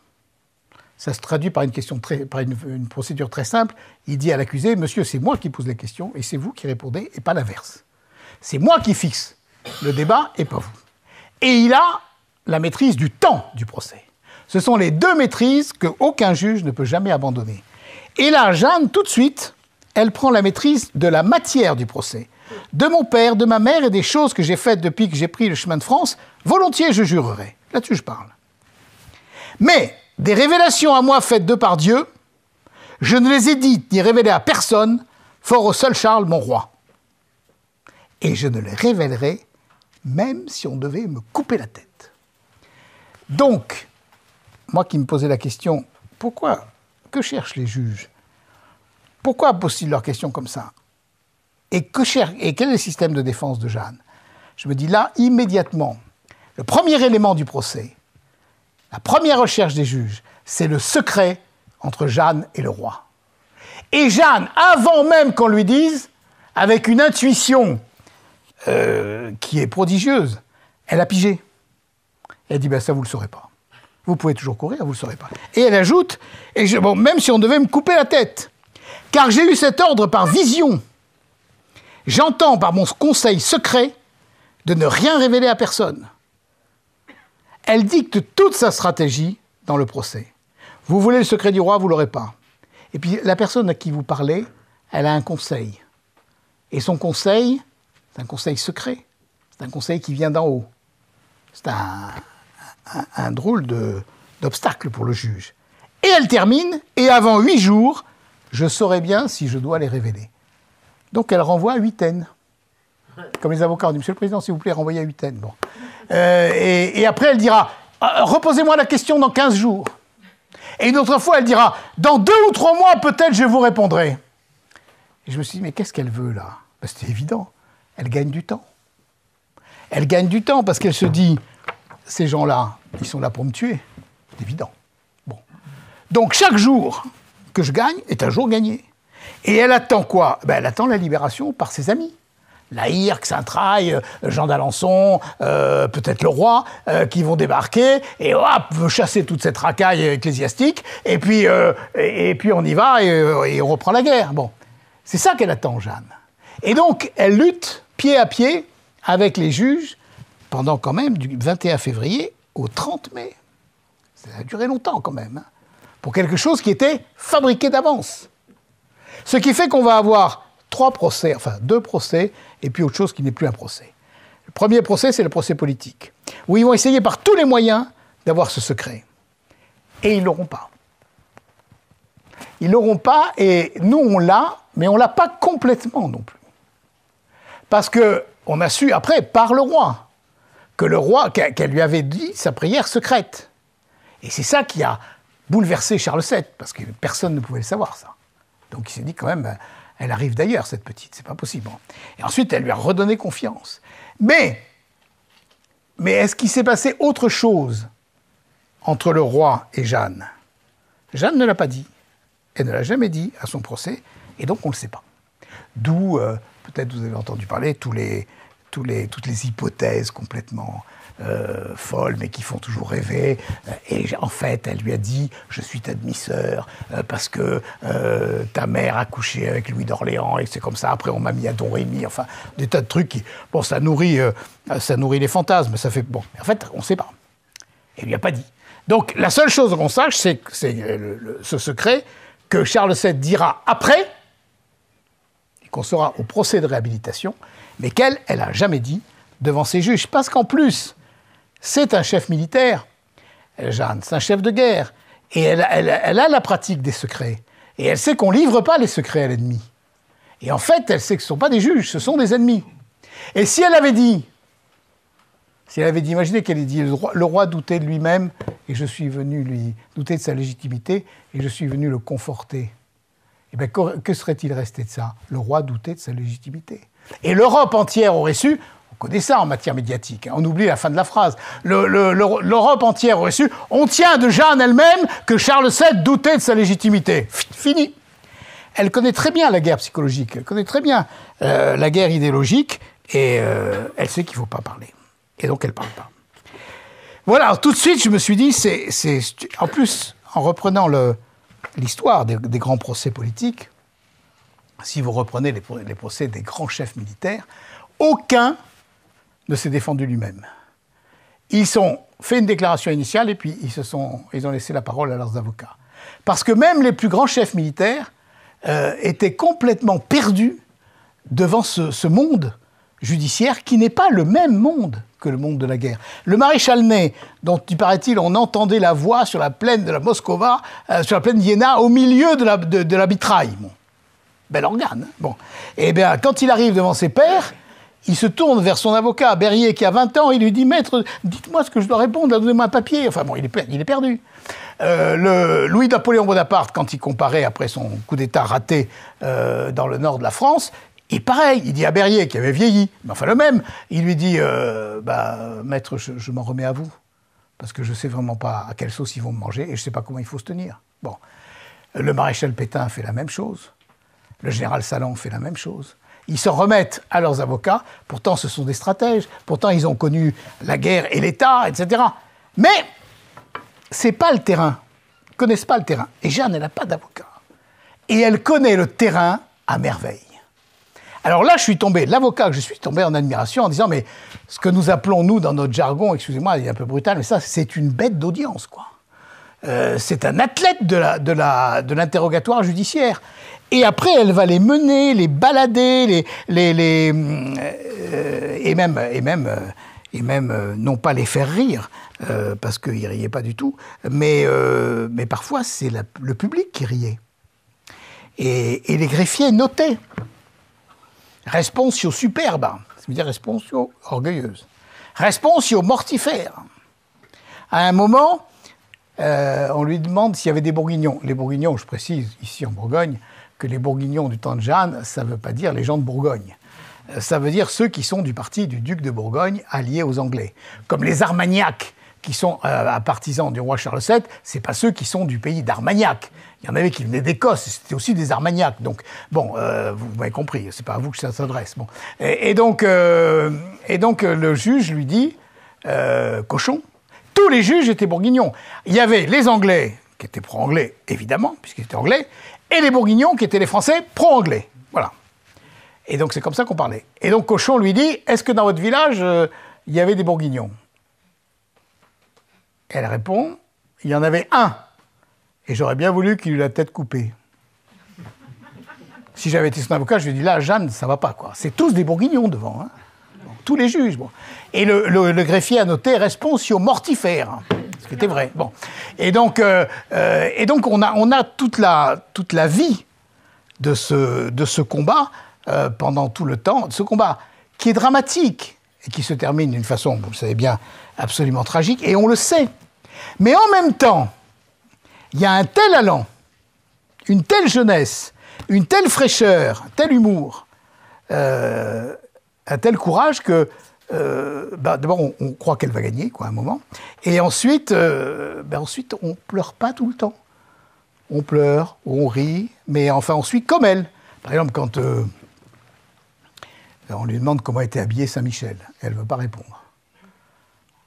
Ça se traduit par une procédure très simple. Il dit à l'accusé « Monsieur, c'est moi qui pose les questions et c'est vous qui répondez et pas l'inverse. C'est moi qui fixe le débat et pas vous. » Et il a la maîtrise du temps du procès. Ce sont les deux maîtrises qu'aucun juge ne peut jamais abandonner. Et là, Jeanne, tout de suite, elle prend la maîtrise de la matière du procès. De mon père, de ma mère et des choses que j'ai faites depuis que j'ai pris le chemin de France, volontiers je jurerai. Là-dessus, je parle. Mais des révélations à moi faites de par Dieu, je ne les ai dites ni révélées à personne, fort au seul Charles, mon roi. Et je ne les révélerai même si on devait me couper la tête. Donc, moi qui me posais la question, pourquoi, que cherchent les juges? Pourquoi posent-ils leurs questions comme ça? Et quel est le système de défense de Jeanne? Je me dis là, immédiatement, le premier élément du procès, la première recherche des juges, c'est le secret entre Jeanne et le roi. Et Jeanne, avant même qu'on lui dise, avec une intuition qui est prodigieuse, elle a pigé. Elle dit, ben ça vous ne le saurez pas. Vous pouvez toujours courir, vous ne le saurez pas. Et elle ajoute, bon, même si on devait me couper la tête, car j'ai eu cet ordre par vision, j'entends par mon conseil secret de ne rien révéler à personne. Elle dicte toute sa stratégie dans le procès. Vous voulez le secret du roi, vous ne l'aurez pas. Et puis la personne à qui vous parlez, elle a un conseil. Et son conseil, c'est un conseil secret. C'est un conseil qui vient d'en haut. C'est un drôle d'obstacle pour le juge. Et elle termine, et avant 8 jours, je saurai bien si je dois les révéler. Donc elle renvoie à huitaine. Comme les avocats ont dit, Monsieur le Président, s'il vous plaît, renvoyez à huitaine. Bon. Et après, elle dira, reposez-moi la question dans 15 jours. Et une autre fois, elle dira, dans 2 ou 3 mois, peut-être, je vous répondrai. Et je me suis dit, mais qu'est-ce qu'elle veut, là? Ben, c'était évident. Elle gagne du temps. Elle gagne du temps parce qu'elle se dit, ces gens-là, ils sont là pour me tuer. C'est évident. Bon. Donc, chaque jour que je gagne est un jour gagné. Et elle attend quoi? Ben, elle attend la libération par ses amis. La Hirque, Saint-Traille, Jean d'Alençon, peut-être le roi, qui vont débarquer et hop, chasser toute cette racaille ecclésiastique, et puis on y va et on reprend la guerre. Bon, c'est ça qu'elle attend, Jeanne. Et donc, elle lutte pied à pied avec les juges pendant quand même du 21 février au 30 mai. Ça a duré longtemps quand même, hein, pour quelque chose qui était fabriqué d'avance. Ce qui fait qu'on va avoir 2 procès, et puis autre chose qui n'est plus un procès. Le premier procès, c'est le procès politique, où ils vont essayer par tous les moyens d'avoir ce secret. Et ils ne l'auront pas. Ils l'auront pas, et nous, on l'a, mais on l'a pas complètement non plus. Parce qu'on a su, après, par le roi, que le roi, qu'elle lui avait dit sa prière secrète. Et c'est ça qui a bouleversé Charles VII, parce que personne ne pouvait le savoir, ça. Donc il s'est dit, quand même, elle arrive d'ailleurs, cette petite, c'est pas possible. Et ensuite, elle lui a redonné confiance. Mais est-ce qu'il s'est passé autre chose entre le roi et Jeanne? Jeanne ne l'a pas dit. Elle ne l'a jamais dit à son procès, et donc on ne le sait pas. D'où, peut-être vous avez entendu parler, toutes les hypothèses complètement folles, mais qui font toujours rêver. Et en fait, elle lui a dit « Je suis ta demi-sœur, parce que ta mère a couché avec Louis d'Orléans, et c'est comme ça. Après, on m'a mis à Don Rémy. » Enfin, des tas de trucs qui... Bon, ça nourrit les fantasmes, ça fait... Bon, en fait, on ne sait pas. Elle lui a pas dit. Donc, la seule chose qu'on sache, c'est ce secret que Charles VII dira après, et qu'on saura au procès de réhabilitation, mais qu'elle n'a jamais dit devant ses juges. Parce qu'en plus, c'est un chef militaire, Jeanne, c'est un chef de guerre, et elle a la pratique des secrets. Et elle sait qu'on ne livre pas les secrets à l'ennemi. Et en fait, elle sait que ce ne sont pas des juges, ce sont des ennemis. Et si elle avait dit, imaginez qu'elle ait dit, le roi doutait de lui-même, et je suis venu lui douter de sa légitimité, et je suis venu le conforter. Eh bien, que serait-il resté de ça? Le roi doutait de sa légitimité. Et l'Europe entière aurait su, on connaît ça en matière médiatique, hein, on oublie la fin de la phrase, l'Europe entière aurait su, on tient de Jeanne elle-même que Charles VII doutait de sa légitimité. Fini. Elle connaît très bien la guerre psychologique, elle connaît très bien la guerre idéologique, et elle sait qu'il ne faut pas parler. Et donc elle ne parle pas. Voilà, alors, tout de suite, je me suis dit, en plus, en reprenant l'histoire des grands procès politiques, si vous reprenez les procès des grands chefs militaires, aucun ne s'est défendu lui-même. Ils ont fait une déclaration initiale et puis ils ont laissé la parole à leurs avocats. Parce que même les plus grands chefs militaires étaient complètement perdus devant ce monde judiciaire qui n'est pas le même monde que le monde de la guerre. Le maréchal Ney, dont il paraît-il on entendait la voix sur la plaine de la Moskova, sur la plaine d'Iéna, au milieu de la mitraille. Bon. Bel organe. Hein. Bon. Et bien, quand il arrive devant ses pairs, il se tourne vers son avocat, Berryer, qui a 20 ans, il lui dit « Maître, dites-moi ce que je dois répondre, donnez-moi un papier. » Enfin bon, il est perdu. Louis-Napoléon Bonaparte, quand il comparait après son coup d'État raté dans le nord de la France, et pareil, il dit à Berryer, qui avait vieilli, mais enfin le même, il lui dit Maître, je m'en remets à vous, parce que je ne sais vraiment pas à quelle sauce ils vont me manger, et je ne sais pas comment il faut se tenir. » Bon. Le maréchal Pétain fait la même chose. Le général Salan fait la même chose. Ils se remettent à leurs avocats, pourtant ce sont des stratèges, pourtant ils ont connu la guerre et l'État, etc. Mais c'est pas le terrain, ils ne connaissent pas le terrain. Et Jeanne, elle n'a pas d'avocat. Et elle connaît le terrain à merveille. Alors là, l'avocat que je suis tombé en admiration en disant, mais ce que nous appelons, nous, dans notre jargon, excusez-moi, il est un peu brutal, mais ça, c'est une bête d'audience, quoi. C'est un athlète de l'interrogatoire judiciaire. Et après, elle va les mener, les balader, et même non pas les faire rire, parce qu'ils riaient pas du tout, mais parfois c'est le public qui riait. Et les greffiers notaient. Responsio superbe, ça veut dire responsio orgueilleuse. Responsio mortifère. À un moment, on lui demande s'il y avait des Bourguignons. Les Bourguignons, je précise, ici en Bourgogne, que les Bourguignons du temps de Jeanne, ça ne veut pas dire les gens de Bourgogne. Ça veut dire ceux qui sont du parti du duc de Bourgogne, alliés aux Anglais. Comme les Armagnacs, qui sont partisans du roi Charles VII, c'est pas ceux qui sont du pays d'Armagnac. Il y en avait qui venaient d'Écosse, c'était aussi des Armagnacs. Donc, bon, vous m'avez compris, c'est pas à vous que ça s'adresse. Bon. Et donc, le juge lui dit, cochon, tous les juges étaient bourguignons. Il y avait les Anglais, qui étaient pro-anglais, évidemment, puisqu'ils étaient anglais, et les bourguignons, qui étaient les Français pro-anglais. Voilà. Et donc, c'est comme ça qu'on parlait. Et donc, Cochon lui dit, est-ce que dans votre village, il y avait des bourguignons? Elle répond, il y en avait un. Et j'aurais bien voulu qu'il eût la tête coupée. Si j'avais été son avocat, je lui ai dit, là, Jeanne, ça va pas, quoi. C'est tous des bourguignons devant, hein. Bon, tous les juges. Bon. Et le greffier a noté responsio mortifère. ce qui était vrai. Bon. Et donc on a toute la vie de ce combat pendant tout le temps, de ce combat qui est dramatique et qui se termine d'une façon, vous le savez bien, absolument tragique, et on le sait. Mais en même temps, il y a un tel allant, une telle jeunesse, une telle fraîcheur, un tel humour, un tel courage que d'abord on croit qu'elle va gagner, quoi, à un moment, et ensuite on pleure pas tout le temps. On pleure, on rit, mais enfin on suit comme elle. Par exemple, quand on lui demande comment était habillé Saint-Michel, elle ne veut pas répondre.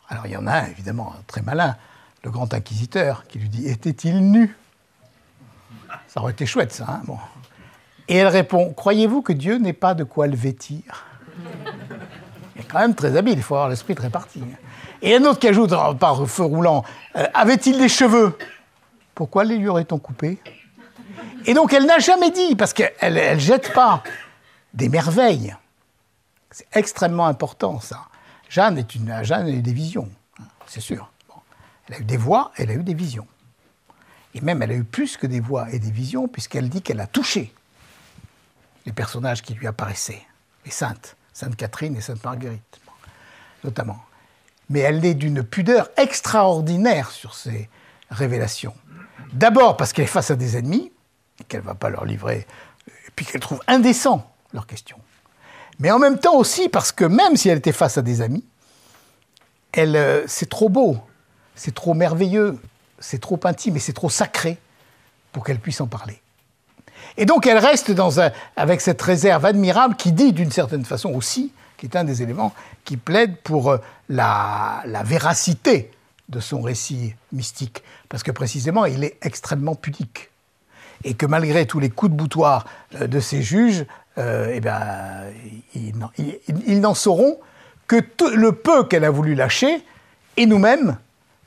Alors il y en a évidemment un très malin, le grand inquisiteur, qui lui dit « Était-il nu ?» Ça aurait été chouette, ça. Hein, bon. Et elle répond « Croyez-vous que Dieu n'ait pas de quoi le vêtir ?» Il est quand même très habile, il faut avoir l'esprit très réparti. Et un autre qui ajoute par feu roulant « Avait-il des cheveux ?» Pourquoi les lui aurait-on coupés? Et donc elle n'a jamais dit, parce qu'elle ne jette pas des merveilles. C'est extrêmement important, ça. Jeanne a eu des visions, c'est sûr. Bon. Elle a eu des voix, elle a eu des visions. Et même, elle a eu plus que des voix et des visions, puisqu'elle dit qu'elle a touché les personnages qui lui apparaissaient, les saintes, Sainte Catherine et Sainte Marguerite, notamment. Mais elle est d'une pudeur extraordinaire sur ces révélations. D'abord parce qu'elle est face à des ennemis, et qu'elle ne va pas leur livrer, et puis qu'elle trouve indécent leurs questions. Mais en même temps aussi parce que même si elle était face à des amis, c'est trop beau, c'est trop merveilleux, c'est trop intime et c'est trop sacré pour qu'elle puisse en parler. Et donc elle reste avec cette réserve admirable qui dit d'une certaine façon aussi, qui est un des éléments qui plaide pour la véracité de son récit mystique, parce que précisément il est extrêmement pudique. Et que malgré tous les coups de boutoir de ces juges, ils n'en sauront que le peu qu'elle a voulu lâcher, et nous-mêmes,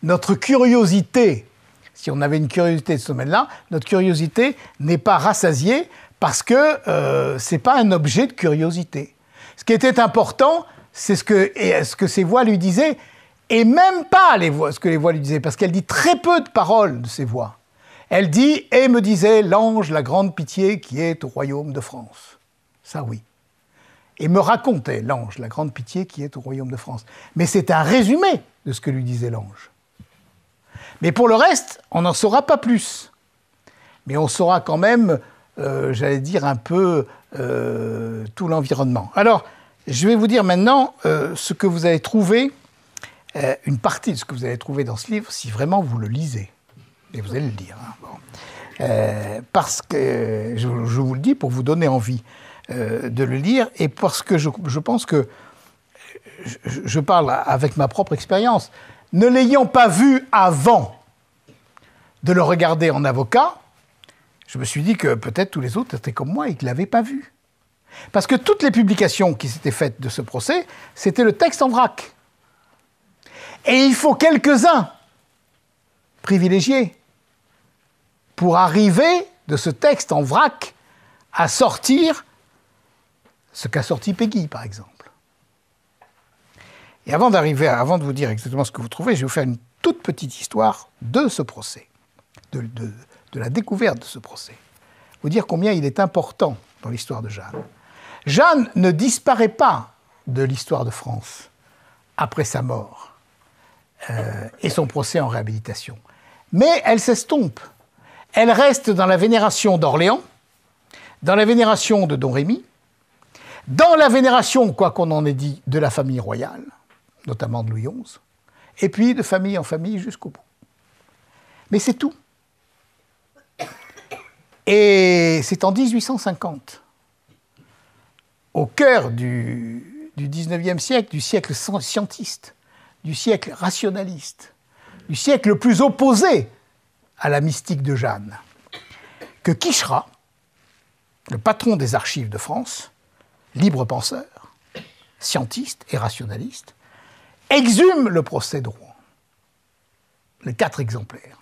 notre curiosité, si on avait une curiosité de ce domaine-là, notre curiosité n'est pas rassasiée parce que ce n'est pas un objet de curiosité. Ce qui était important, c'est ce que ces voix lui disaient, et même pas ce que les voix lui disaient, parce qu'elle dit très peu de paroles de ces voix. Elle dit « Et me disait l'ange, la grande pitié qui est au royaume de France ». Ça, oui. Et me racontait l'ange, la grande pitié qui est au royaume de France. Mais c'est un résumé de ce que lui disait l'ange. Mais pour le reste, on n'en saura pas plus. Mais on saura quand même, j'allais dire, un peu tout l'environnement. Alors, je vais vous dire maintenant ce que vous avez trouvé, une partie de ce que vous avez trouvé dans ce livre, si vraiment vous le lisez. Et vous allez le lire. Hein, bon. Parce que, je vous le dis pour vous donner envie de le lire, et parce que je pense que je parle avec ma propre expérience. Ne l'ayant pas vu avant de le regarder en avocat, je me suis dit que peut-être tous les autres étaient comme moi et qu'ils ne l'avaient pas vu. Parce que toutes les publications qui s'étaient faites de ce procès, c'était le texte en vrac. Et il faut quelques-uns privilégiés pour arriver de ce texte en vrac à sortir ce qu'a sorti Péguy, par exemple. Et avant de vous dire exactement ce que vous trouvez, je vais vous faire une toute petite histoire de ce procès, de la découverte de ce procès. Vous dire combien il est important dans l'histoire de Jeanne. Jeanne ne disparaît pas de l'histoire de France après sa mort et son procès en réhabilitation. Mais elle s'estompe. Elle reste dans la vénération d'Orléans, dans la vénération de Don Rémy, dans la vénération, quoi qu'on en ait dit, de la famille royale, notamment de Louis XI, et puis de famille en famille jusqu'au bout. Mais c'est tout. Et c'est en 1850, au cœur du XIXe siècle, du siècle scientiste, du siècle rationaliste, du siècle le plus opposé à la mystique de Jeanne, que Quicherat, le patron des archives de France, libre penseur, scientiste et rationaliste, exhume le procès de Rouen. Les 4 exemplaires.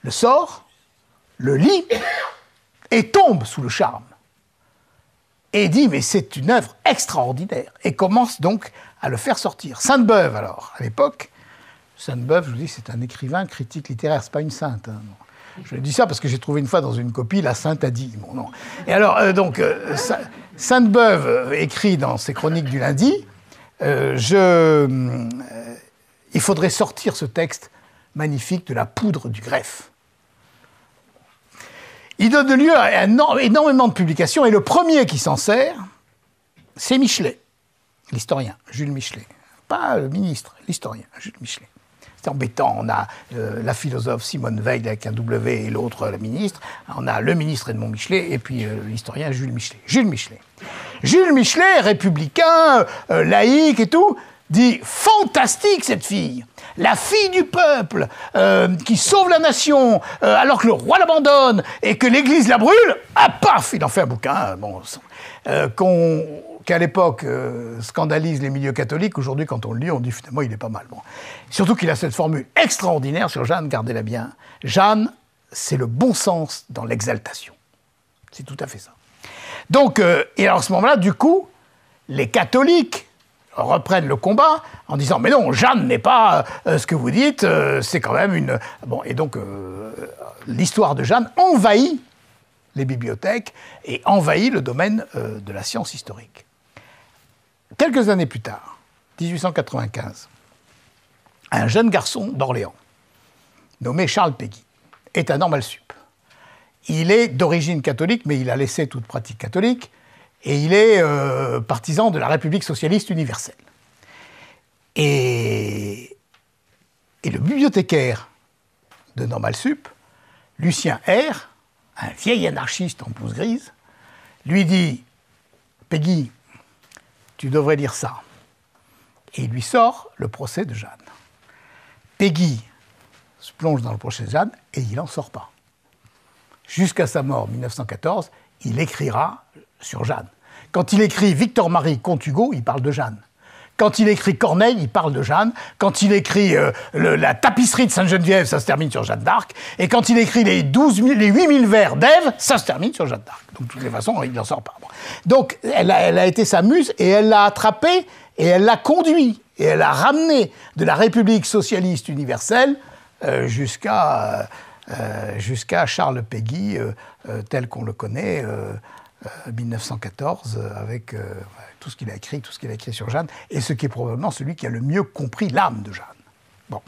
Le sort, le lit, et tombe sous le charme. Et dit, mais c'est une œuvre extraordinaire. Et commence donc à le faire sortir. Sainte-Beuve, alors, à l'époque, Sainte-Beuve, je vous dis, c'est un écrivain, critique littéraire, c'est pas une sainte. Hein, non. Je dis ça parce que j'ai trouvé une fois dans une copie, la sainte a dit. Bon, non. Et alors, Sainte-Beuve écrit dans ses chroniques du lundi, il faudrait sortir ce texte magnifique de la poudre du greffe. Il donne lieu à énormément de publications, et le premier qui s'en sert, c'est Michelet, l'historien, Jules Michelet. Pas le ministre, l'historien, Jules Michelet. C'est embêtant, on a la philosophe Simone Veil avec un W et l'autre la ministre, on a le ministre Edmond Michelet, et puis l'historien Jules Michelet. Jules Michelet. Jules Michelet, républicain, laïque et tout, dit « Fantastique cette fille ! La fille du peuple, qui sauve la nation, alors que le roi l'abandonne et que l'Église la brûle, ah paf !» Il en fait un bouquin, qu'à l'époque scandalise les milieux catholiques. Aujourd'hui, quand on le lit, on dit finalement il est pas mal. Bon. Surtout qu'il a cette formule extraordinaire sur Jeanne, gardez-la bien. Jeanne, c'est le bon sens dans l'exaltation. C'est tout à fait ça. Donc, et alors à ce moment-là, du coup, les catholiques reprennent le combat en disant « Mais non, Jeanne n'est pas ce que vous dites, c'est quand même une... » Bon, et donc, l'histoire de Jeanne envahit les bibliothèques et envahit le domaine de la science historique. Quelques années plus tard, 1895, un jeune garçon d'Orléans, nommé Charles Péguy, est à Normal Sup. Il est d'origine catholique, mais il a laissé toute pratique catholique, et il est partisan de la République socialiste universelle. Et le bibliothécaire de Normal Sup, Lucien R., un vieil anarchiste en blouse grise, lui dit « Péguy, tu devrais lire ça ». Et il lui sort le procès de Jeanne. Péguy se plonge dans le procès de Jeanne et il n'en sort pas. Jusqu'à sa mort en 1914, il écrira sur Jeanne. Quand il écrit Victor-Marie comte Hugo, il parle de Jeanne. Quand il écrit Corneille, il parle de Jeanne. Quand il écrit la tapisserie de Sainte-Geneviève, ça se termine sur Jeanne d'Arc. Et quand il écrit les 8000 vers d'Ève, ça se termine sur Jeanne d'Arc. Donc, de toutes les façons, il n'en sort pas. Bon. Donc, elle a été sa muse et elle l'a attrapé et elle l'a conduit. Et elle a ramené de la République socialiste universelle jusqu'à Charles Péguy, tel qu'on le connaît, 1914, avec tout ce qu'il a écrit sur Jeanne, et ce qui est probablement celui qui a le mieux compris l'âme de Jeanne. Bon.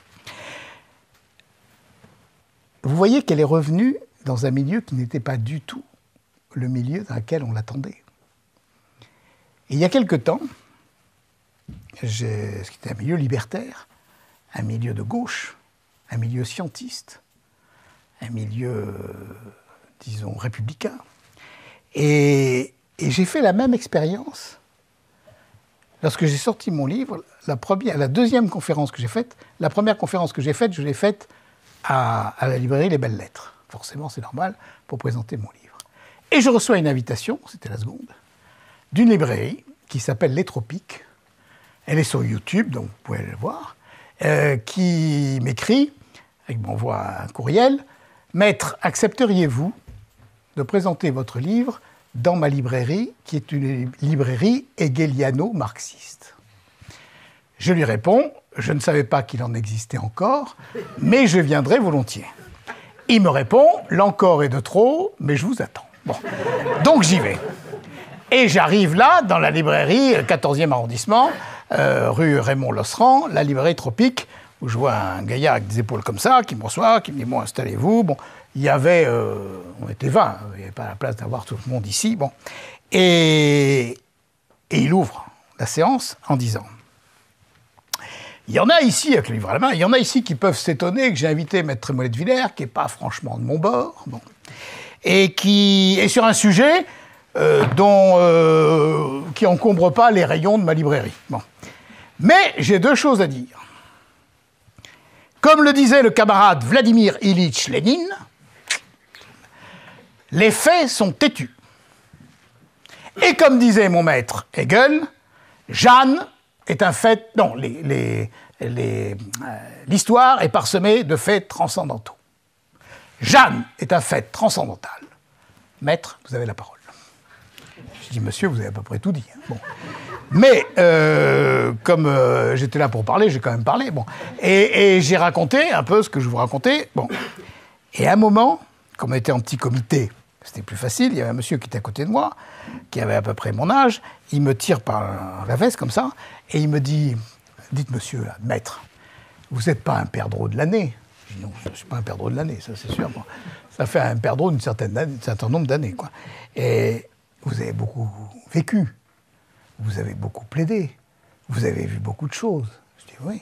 Vous voyez qu'elle est revenue dans un milieu qui n'était pas du tout le milieu dans lequel on l'attendait. Et il y a quelque temps, ce qui était un milieu libertaire, un milieu de gauche, un milieu scientiste, un milieu, disons, républicain. Et j'ai fait la même expérience lorsque j'ai sorti mon livre. La deuxième conférence que j'ai faite, la première conférence que j'ai faite, je l'ai faite à la librairie Les Belles Lettres. Forcément, c'est normal, pour présenter mon livre. Et je reçois une invitation, c'était la seconde, d'une librairie qui s'appelle Les Tropiques. Elle est sur YouTube, donc vous pouvez aller voir, qui m'écrit, il m'envoie un courriel, « Maître, accepteriez-vous de présenter votre livre dans ma librairie, qui est une librairie hegeliano-marxiste ?» Je lui réponds, je ne savais pas qu'il en existait encore, mais je viendrai volontiers. Il me répond, l'encore est de trop, mais je vous attends. Bon, donc j'y vais. Et j'arrive là, dans la librairie, 14e arrondissement, rue Raymond-Losserand, la librairie Tropique, où je vois un gaillard avec des épaules comme ça, qui me reçoit, qui me dit « Bon, installez-vous ». Bon, il y avait... on était 20, il n'y avait pas la place d'avoir tout le monde ici. Bon. Et il ouvre la séance en disant « Il y en a ici, avec le livre à la main, il y en a ici qui peuvent s'étonner que j'ai invité Maître Trémollet de Villers, qui n'est pas franchement de mon bord, bon, et qui est sur un sujet qui encombre pas les rayons de ma librairie. Bon. Mais j'ai deux choses à dire. Comme le disait le camarade Vladimir Ilitch Lénine, les faits sont têtus. Et comme disait mon maître Hegel, Jeanne est un fait... Non, l'histoire est parsemée de faits transcendantaux. Jeanne est un fait transcendantal. Maître, vous avez la parole. Je dis, monsieur, vous avez à peu près tout dit. Hein. Bon. Mais comme j'étais là pour parler, j'ai quand même parlé. Bon. Et j'ai raconté un peu ce que je vous racontais. Bon. Et à un moment, comme on était en petit comité, c'était plus facile. Il y avait un monsieur qui était à côté de moi, qui avait à peu près mon âge. Il me tire par la veste comme ça, et il me dit, dites monsieur, là, maître, vous n'êtes pas un perdreau de l'année. Je dis non, je ne suis pas un perdreau de l'année, ça c'est sûr. Bon. Ça fait un perdreau d'un certain nombre d'années, quoi. Et vous avez beaucoup vécu, vous avez beaucoup plaidé, vous avez vu beaucoup de choses. Je dis oui.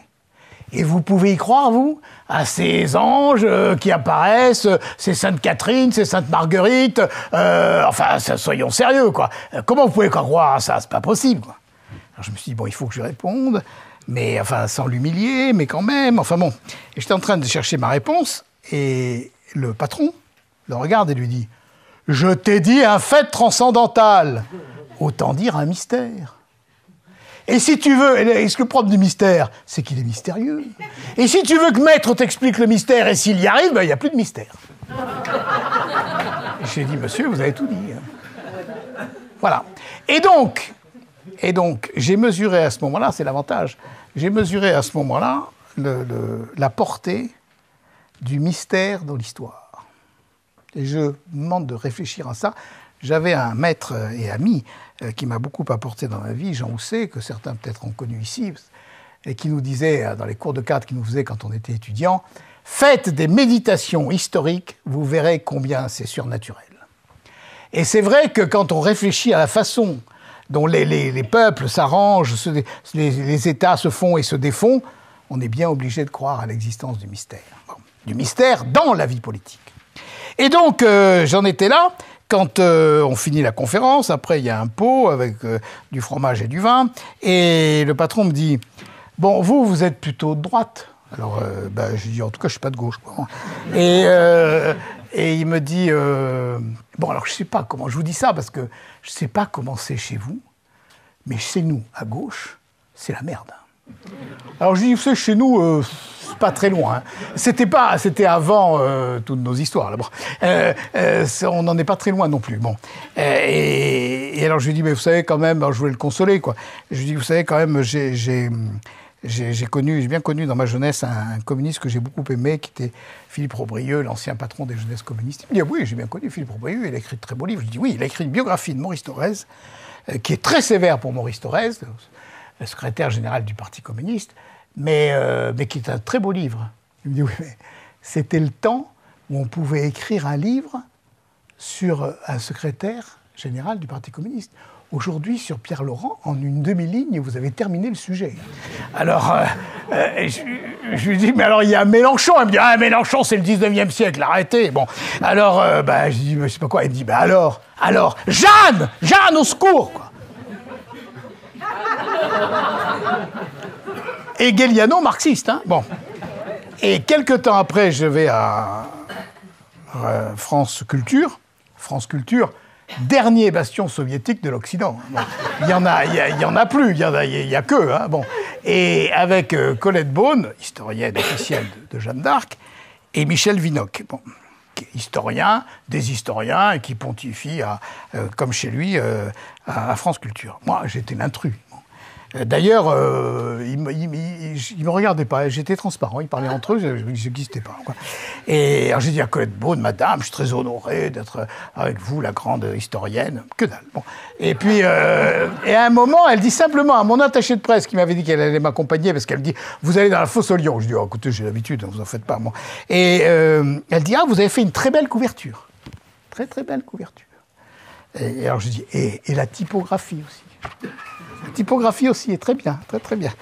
Et vous pouvez y croire, vous, à ces anges qui apparaissent, ces Sainte Catherine, ces Sainte Marguerite, enfin, soyons sérieux, quoi. Comment vous pouvez croire à ça? C'est pas possible, quoi. Alors je me suis dit, bon, il faut que je réponde, mais enfin, sans l'humilier, mais quand même, enfin bon. Et j'étais en train de chercher ma réponse, et le patron le regarde et lui dit, je t'ai dit un fait transcendantal, autant dire un mystère. Et si tu veux, est-ce que le propre du mystère, c'est qu'il est mystérieux? Et si tu veux que maître t'explique le mystère, et s'il y arrive, ben, il n'y a plus de mystère. J'ai dit, monsieur, vous avez tout dit. Voilà. Et donc, j'ai mesuré à ce moment-là, c'est l'avantage, j'ai mesuré à ce moment-là la portée du mystère dans l'histoire. Et je vous demande de réfléchir à ça. J'avais un maître et ami qui m'a beaucoup apporté dans ma vie, Jean Housset, que certains peut-être ont connu ici, et qui nous disait, dans les cours de cadre qu'il nous faisait quand on était étudiant, « Faites des méditations historiques, vous verrez combien c'est surnaturel. » Et c'est vrai que quand on réfléchit à la façon dont les peuples s'arrangent, les États se font et se défont, on est bien obligé de croire à l'existence du mystère. Bon, du mystère dans la vie politique. Et donc, j'en étais là. Quand on finit la conférence, après il y a un pot avec du fromage et du vin, et le patron me dit « Bon, vous êtes plutôt de droite ?» Alors, je dis « En tout cas, je ne suis pas de gauche. » Et il me dit « Bon, alors je ne sais pas comment je vous dis ça, parce que je ne sais pas comment c'est chez vous, mais chez nous, à gauche, c'est la merde. » Alors je dis « Vous savez, chez nous... c'est pas très loin. Hein. C'était avant toutes nos histoires. Là. Bon. On n'en est pas très loin non plus. Bon. Et alors je lui dis, mais vous savez quand même, alors je voulais le consoler, quoi. Je lui dis, vous savez quand même, j'ai bien connu dans ma jeunesse un communiste que j'ai beaucoup aimé, qui était Philippe Robrieux, l'ancien patron des jeunesses communistes. Il me dit, oui, j'ai bien connu Philippe Robrieux, il a écrit de très beaux livres. Je lui dis, oui, il a écrit une biographie de Maurice Thorez, qui est très sévère pour Maurice Thorez, le secrétaire général du Parti communiste, mais qui est un très beau livre. Il me dit, oui, mais c'était le temps où on pouvait écrire un livre sur un secrétaire général du Parti communiste. Aujourd'hui, sur Pierre Laurent, en une demi-ligne, vous avez terminé le sujet. Alors, je lui dis, mais alors il y a Mélenchon. Elle me dit, ah, Mélenchon, c'est le 19e siècle, arrêtez. Bon, alors, je dis, mais je sais pas quoi. Elle me dit, alors, Jeanne, au secours, quoi. Hegeliano marxiste, hein. Bon. Et quelques temps après, je vais à France Culture, dernier bastion soviétique de l'Occident. Bon. Il y en a plus, il y a que, hein. Bon. Et avec Colette Beaune, historienne officielle de Jeanne d'Arc, et Michel Vinocq, bon, qui est historien, des historiens, et qui pontifie, comme chez lui, à France Culture. Moi, j'étais l'intrus. D'ailleurs, ils me regardaient pas, j'étais transparent, ils parlaient entre eux, je n'existais pas. Quoi. Et alors j'ai dit à Colette Beaune, madame, je suis très honoré d'être avec vous, la grande historienne, que dalle. Bon. Et puis, et à un moment, elle dit simplement à mon attaché de presse qui m'avait dit qu'elle allait m'accompagner, parce qu'elle me dit, vous allez dans la fosse aux lions. Je dis, oh, écoutez, j'ai l'habitude, vous en faites pas. Bon. Et elle dit, ah, vous avez fait une très belle couverture. Très, très belle couverture. Et alors je dis, et la typographie aussi. La typographie aussi est très bien, très très bien.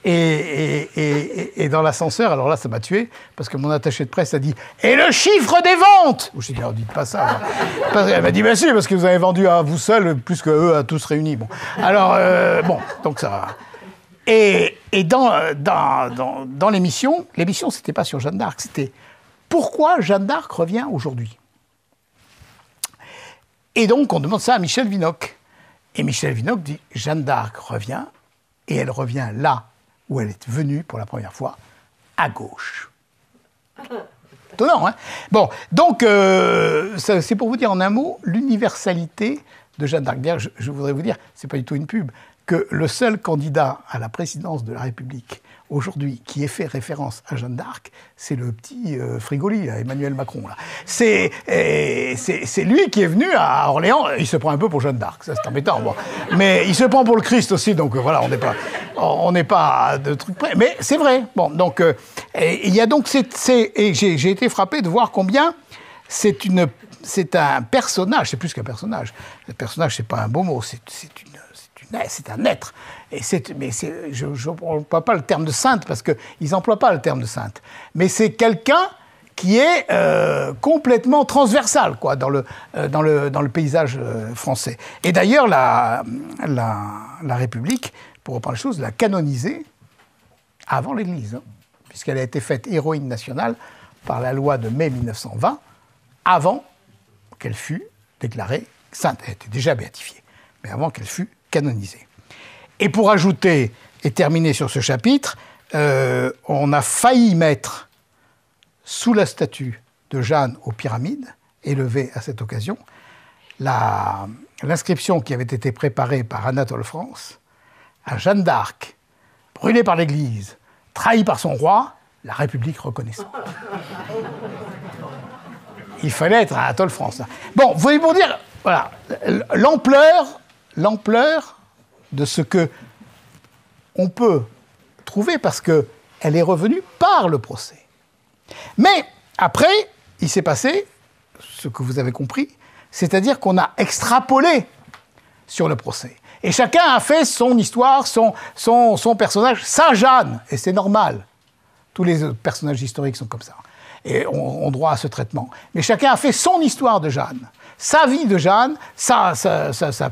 Et dans l'ascenseur, alors là, ça m'a tué, parce que mon attaché de presse a dit « Et le chiffre des ventes !» Je dis « dites pas ça. » Elle m'a dit « Ben si, parce que vous avez vendu à vous seul plus qu'eux à tous réunis. » Bon, alors, bon, donc ça va. Et dans l'émission, c'était pas sur Jeanne d'Arc, c'était « Pourquoi Jeanne d'Arc revient aujourd'hui ?» Et donc, on demande ça à Michel Vinocq. Et Michel Vinocq dit « Jeanne d'Arc revient, et elle revient là où elle est venue pour la première fois, à gauche. » Étonnant, hein? Bon, donc, c'est pour vous dire en un mot l'universalité de Jeanne d'Arc. D'ailleurs, je voudrais vous dire, c'est pas du tout une pub, que le seul candidat à la présidence de la République aujourd'hui qui ait fait référence à Jeanne d'Arc, c'est le petit Frigoli, là, Emmanuel Macron. Là. C'est lui qui est venu à Orléans. Il se prend un peu pour Jeanne d'Arc, ça c'est embêtant. Bon. Mais il se prend pour le Christ aussi, donc voilà, on n'est pas de trucs près. Mais c'est vrai. Bon, donc il y a donc et j'ai été frappé de voir combien c'est un personnage. C'est plus qu'un personnage. Le personnage, c'est pas un beau mot. C'est un être. Je n'emploie pas le terme de sainte parce qu'ils n'emploient pas le terme de sainte. Mais c'est quelqu'un qui est complètement transversal quoi, dans le paysage français. Et d'ailleurs, la République, pour reprendre les choses, l'a canonisée avant l'Église, hein, puisqu'elle a été faite héroïne nationale par la loi de mai 1920, avant qu'elle fût déclarée sainte. Elle était déjà béatifiée, mais avant qu'elle fût canonisée. Et pour ajouter et terminer sur ce chapitre, on a failli mettre sous la statue de Jeanne aux Pyramides, élevée à cette occasion, l'inscription qui avait été préparée par Anatole France à Jeanne d'Arc, brûlée par l'Église, trahie par son roi, la République reconnaissante. Il fallait être Anatole France. Bon, vous voyez pour dire, voilà, l'ampleur de ce que on peut trouver parce qu'elle est revenue par le procès. Mais après, il s'est passé ce que vous avez compris, c'est-à-dire qu'on a extrapolé sur le procès. Et chacun a fait son histoire, son personnage, sa Jeanne, et c'est normal. Tous les autres personnages historiques sont comme ça, et ont droit à ce traitement. Mais chacun a fait son histoire de Jeanne, sa vie de Jeanne, sa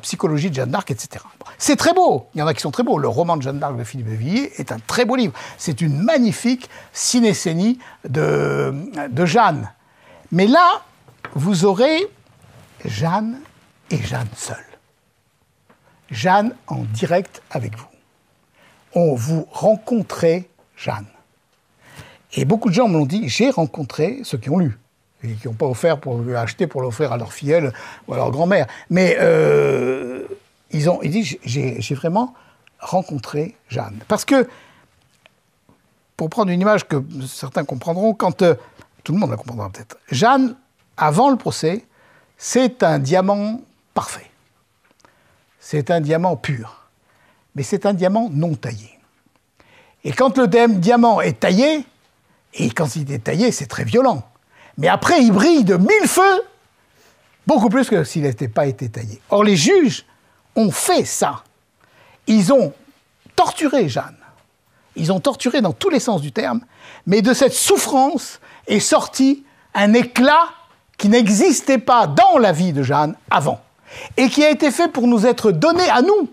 psychologie de Jeanne d'Arc, etc. C'est très beau, il y en a qui sont très beaux. Le roman de Jeanne d'Arc de Philippe Villiers est un très beau livre. C'est une magnifique cinécénie de Jeanne. Mais là, vous aurez Jeanne et Jeanne seule. Jeanne en direct avec vous. Vous rencontrez Jeanne. Et beaucoup de gens me l'ont dit, j'ai rencontré ceux qui ont lu, et qui n'ont pas acheté pour l'offrir à leur filleule ou à leur grand-mère. Mais ils disent, j'ai vraiment rencontré Jeanne. Parce que, pour prendre une image que certains comprendront, quand tout le monde la comprendra peut-être, Jeanne, avant le procès, c'est un diamant parfait. C'est un diamant pur. Mais c'est un diamant non taillé. Et quand le diamant est taillé, et quand il est taillé, c'est très violent. Mais après, il brille de 1000 feux, beaucoup plus que s'il n'était pas été taillé. Or, les juges ont fait ça. Ils ont torturé Jeanne. Ils ont torturé dans tous les sens du terme, mais de cette souffrance est sorti un éclat qui n'existait pas dans la vie de Jeanne avant, et qui a été fait pour nous être donné à nous,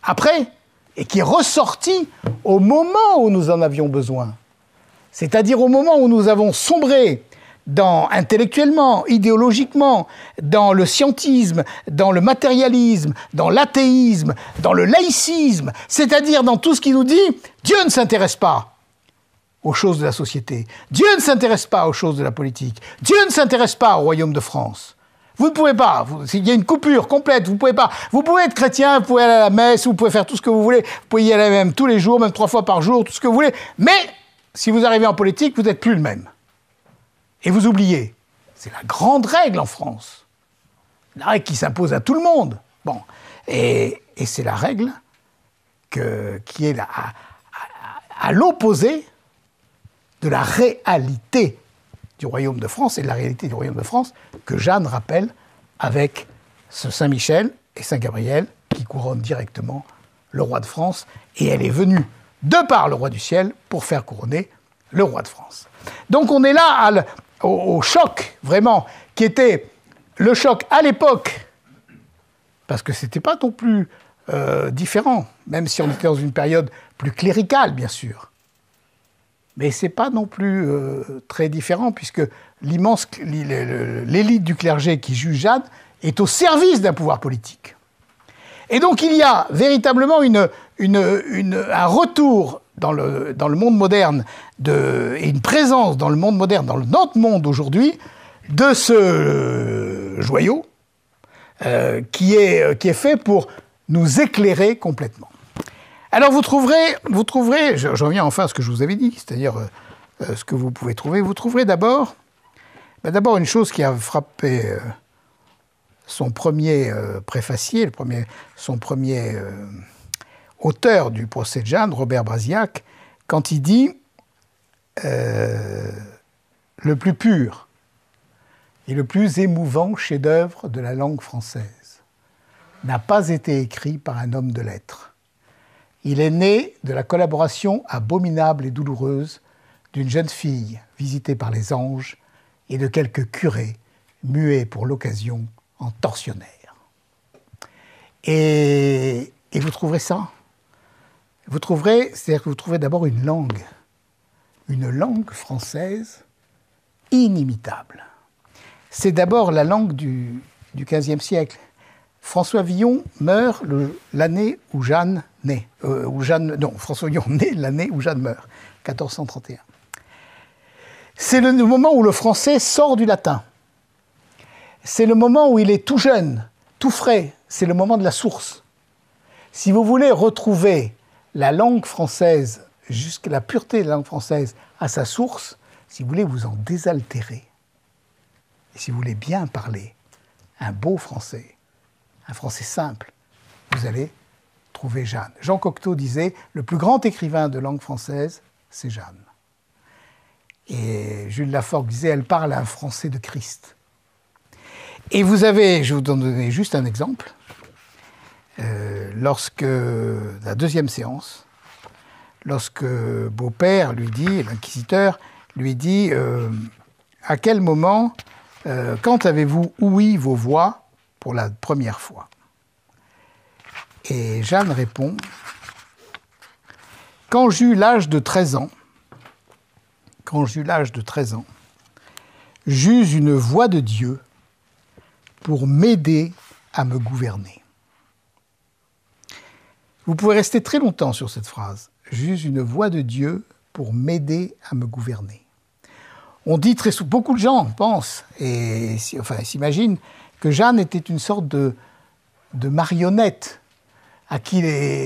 après, et qui est ressorti au moment où nous en avions besoin. C'est-à-dire au moment où nous avons sombré intellectuellement, idéologiquement, dans le scientisme, dans le matérialisme, dans l'athéisme, dans le laïcisme, c'est-à-dire dans tout ce qui nous dit « Dieu ne s'intéresse pas aux choses de la société, Dieu ne s'intéresse pas aux choses de la politique, Dieu ne s'intéresse pas au royaume de France ». Vous ne pouvez pas, il y a une coupure complète, vous pouvez pas. Vous pouvez être chrétien, vous pouvez aller à la messe, vous pouvez faire tout ce que vous voulez, vous pouvez y aller même tous les jours, même 3 fois par jour, tout ce que vous voulez, mais si vous arrivez en politique, vous n'êtes plus le même. Et vous oubliez. C'est la grande règle en France. La règle qui s'impose à tout le monde. Bon. Et c'est la règle qui est à l'opposé de la réalité du royaume de France et de la réalité du royaume de France que Jeanne rappelle avec ce Saint-Michel et Saint-Gabriel qui couronnent directement le roi de France. Et elle est venue de par le roi du ciel pour faire couronner le roi de France. Donc on est là au choc, vraiment, qui était le choc à l'époque, parce que c'était pas non plus différent, même si on était dans une période plus cléricale, bien sûr. Mais c'est pas non plus très différent, puisque l'élite du clergé qui juge Jeanne est au service d'un pouvoir politique. Et donc il y a véritablement un retour dans le monde moderne et une présence dans le monde moderne, dans notre monde aujourd'hui, de ce joyau qui est fait pour nous éclairer complètement. Alors vous trouverez, je reviens enfin à ce que je vous avais dit, c'est-à-dire ce que vous pouvez trouver. Vous trouverez d'abord une chose qui a frappé son premier préfacier, son premier auteur du procès de Jeanne, Robert Brasiac, quand il dit le plus pur et le plus émouvant chef-d'œuvre de la langue française n'a pas été écrit par un homme de lettres. Il est né de la collaboration abominable et douloureuse d'une jeune fille visitée par les anges et de quelques curés muets pour l'occasion en tortionnaires. Et vous trouverez ça. C'est-à-dire que vous trouverez d'abord une langue française inimitable. C'est d'abord la langue du XVe siècle. François Villon meurt l'année où Jeanne naît. François Villon naît l'année où Jeanne meurt, 1431. C'est le moment où le français sort du latin. C'est le moment où il est tout jeune, tout frais. C'est le moment de la source. Si vous voulez retrouver la langue française, jusqu'à la pureté de la langue française à sa source, si vous voulez vous en désaltérer, et si vous voulez bien parler un beau français, un français simple, vous allez trouver Jeanne. Jean Cocteau disait « Le plus grand écrivain de langue française, c'est Jeanne ». Et Jules Laforgue disait « Elle parle un français de Christ ». Et vous avez, je vais vous donner juste un exemple, lorsque, la deuxième séance, lorsque Beaupère lui dit, l'inquisiteur, lui dit à quel moment, quand avez-vous ouï vos voix pour la première fois? Et Jeanne répond, quand j'eus l'âge de 13 ans, j'eus une voix de Dieu pour m'aider à me gouverner. Vous pouvez rester très longtemps sur cette phrase. J'eus une voix de Dieu pour m'aider à me gouverner. On dit très souvent, beaucoup de gens pensent, et s'imaginent, que Jeanne était une sorte de marionnette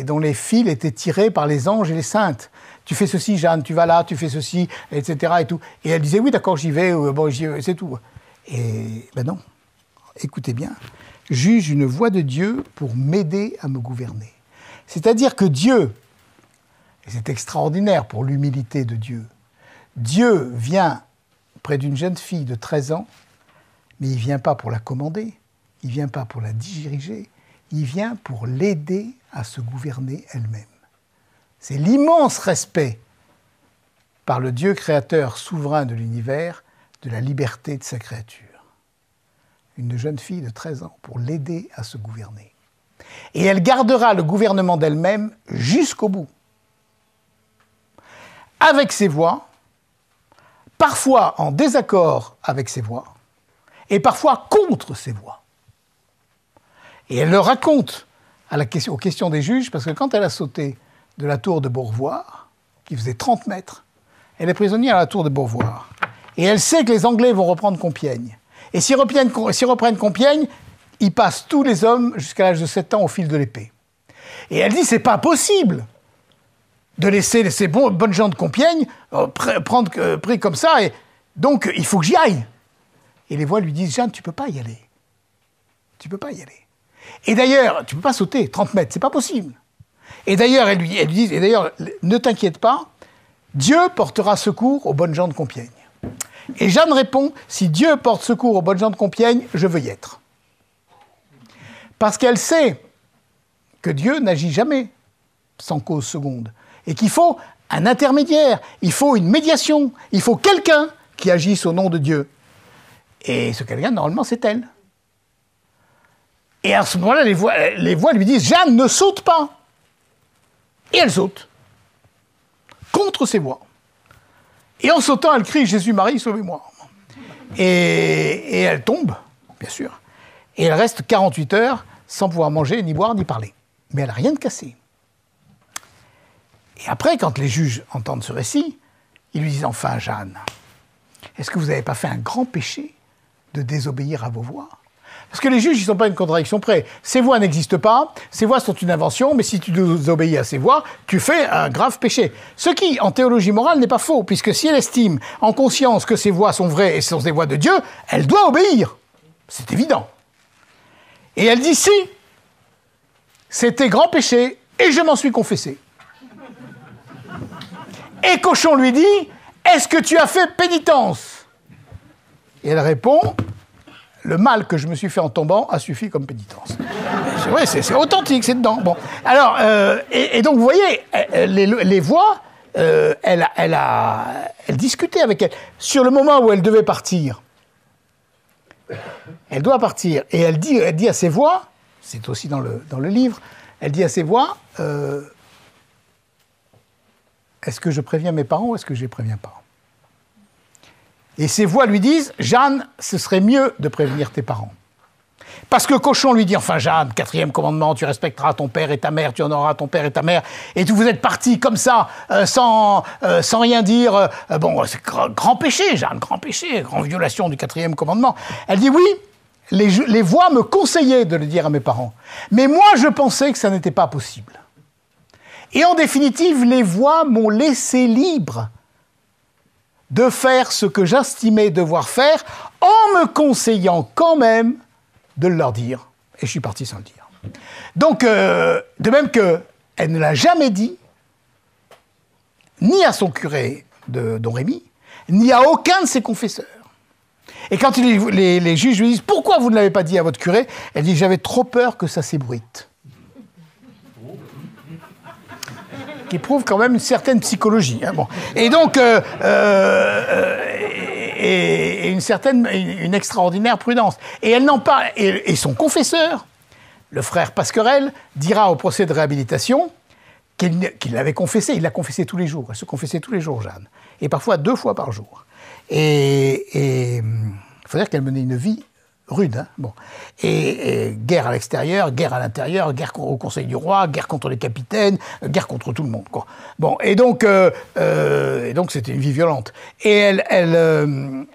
dont les fils étaient tirés par les anges et les saintes. Tu fais ceci, Jeanne, tu vas là, tu fais ceci, etc. Et, tout. Et elle disait, oui, d'accord, j'y vais, c'est tout. Et ben non, écoutez bien, j'eus une voix de Dieu pour m'aider à me gouverner. C'est-à-dire que Dieu, et c'est extraordinaire pour l'humilité de Dieu, Dieu vient près d'une jeune fille de 13 ans, mais il ne vient pas pour la commander, il ne vient pas pour la diriger, il vient pour l'aider à se gouverner elle-même. C'est l'immense respect par le Dieu créateur souverain de l'univers de la liberté de sa créature. Une jeune fille de 13 ans pour l'aider à se gouverner. Et elle gardera le gouvernement d'elle-même jusqu'au bout. Avec ses voix, parfois en désaccord avec ses voix, et parfois contre ses voix. Et elle le raconte aux questions des juges, parce que quand elle a sauté de la tour de Beaurevoir, qui faisait 30 mètres, elle est prisonnière à la tour de Beaurevoir. Et elle sait que les Anglais vont reprendre Compiègne. Et s'ils reprennent Compiègne, ils passent tous les hommes jusqu'à l'âge de 7 ans au fil de l'épée. Et elle dit, c'est pas possible de laisser ces bonnes gens de Compiègne pris comme ça, et donc il faut que j'y aille. Et les voix lui disent, Jeanne, tu peux pas y aller. Tu peux pas y aller. Et d'ailleurs, tu peux pas sauter 30 mètres, c'est pas possible. Et d'ailleurs, elle lui dit, et d'ailleurs, ne t'inquiète pas, Dieu portera secours aux bonnes gens de Compiègne. Et Jeanne répond, si Dieu porte secours aux bonnes gens de Compiègne, je veux y être. Parce qu'elle sait que Dieu n'agit jamais sans cause seconde. Et qu'il faut un intermédiaire, il faut une médiation, il faut quelqu'un qui agisse au nom de Dieu. Et ce quelqu'un, normalement, c'est elle. Et à ce moment-là, les voix lui disent, Jeanne, ne saute pas. Et elle saute, contre ses voix. Et en sautant, elle crie, Jésus-Marie, sauvez-moi. Et elle tombe, bien sûr. Et elle reste 48 heures sans pouvoir manger, ni boire, ni parler. Mais elle n'a rien de cassé. Et après, quand les juges entendent ce récit, ils lui disent, enfin, Jeanne, est-ce que vous n'avez pas fait un grand péché de désobéir à vos voix? Parce que les juges, ils ne sont pas une contradiction près. Ces voix n'existent pas, ces voix sont une invention, mais si tu désobéis à ces voix, tu fais un grave péché. Ce qui, en théologie morale, n'est pas faux, puisque si elle estime en conscience que ces voix sont vraies et sont des voix de Dieu, elle doit obéir. C'est évident. Et elle dit si, c'était grand péché, et je m'en suis confessé. Et Cochon lui dit, est-ce que tu as fait pénitence? Et elle répond, le mal que je me suis fait en tombant a suffi comme pénitence. Ouais, c'est authentique, c'est dedans. Bon. Alors, et donc, vous voyez, les voix, elle discutait avec elle. Sur le moment où elle devait partir, elle doit partir, et elle dit à ses voix, c'est aussi dans le livre, elle dit à ses voix, est-ce que je préviens mes parents ou est-ce que je les préviens pas? Et ses voix lui disent, Jeanne, ce serait mieux de prévenir tes parents. Parce que Cochon lui dit, enfin Jeanne, 4e commandement, tu respecteras ton père et ta mère, tu honoreras ton père et ta mère, et vous êtes partis comme ça, sans rien dire. Bon, c'est grand péché, Jeanne, grand péché, grande violation du 4e commandement. Elle dit, oui, les voix me conseillaient de le dire à mes parents. Mais moi, je pensais que ça n'était pas possible. Et en définitive, les voix m'ont laissé libre de faire ce que j'estimais devoir faire, en me conseillant quand même de leur dire. Et je suis parti sans le dire. Donc, de même qu'elle ne l'a jamais dit, ni à son curé de Don Rémy, ni à aucun de ses confesseurs. Et quand les juges lui disent « Pourquoi vous ne l'avez pas dit à votre curé ?» Elle dit « J'avais trop peur que ça s'ébruite. » Qui prouve quand même une certaine psychologie. Hein, bon. Et donc, une extraordinaire prudence. Et elle n'en parle. Et son confesseur, le frère Pasquerel, dira au procès de réhabilitation qu'il l'avait confessé. Il l'a confessé tous les jours. Elle se confessait tous les jours, Jeanne. Et parfois 2 fois par jour. Et il faut dire qu'elle menait une vie rude. Hein, bon. Et guerre à l'extérieur, guerre à l'intérieur, guerre au Conseil du Roi, guerre contre les capitaines, guerre contre tout le monde. Quoi. Bon, et donc c'était une vie violente. Et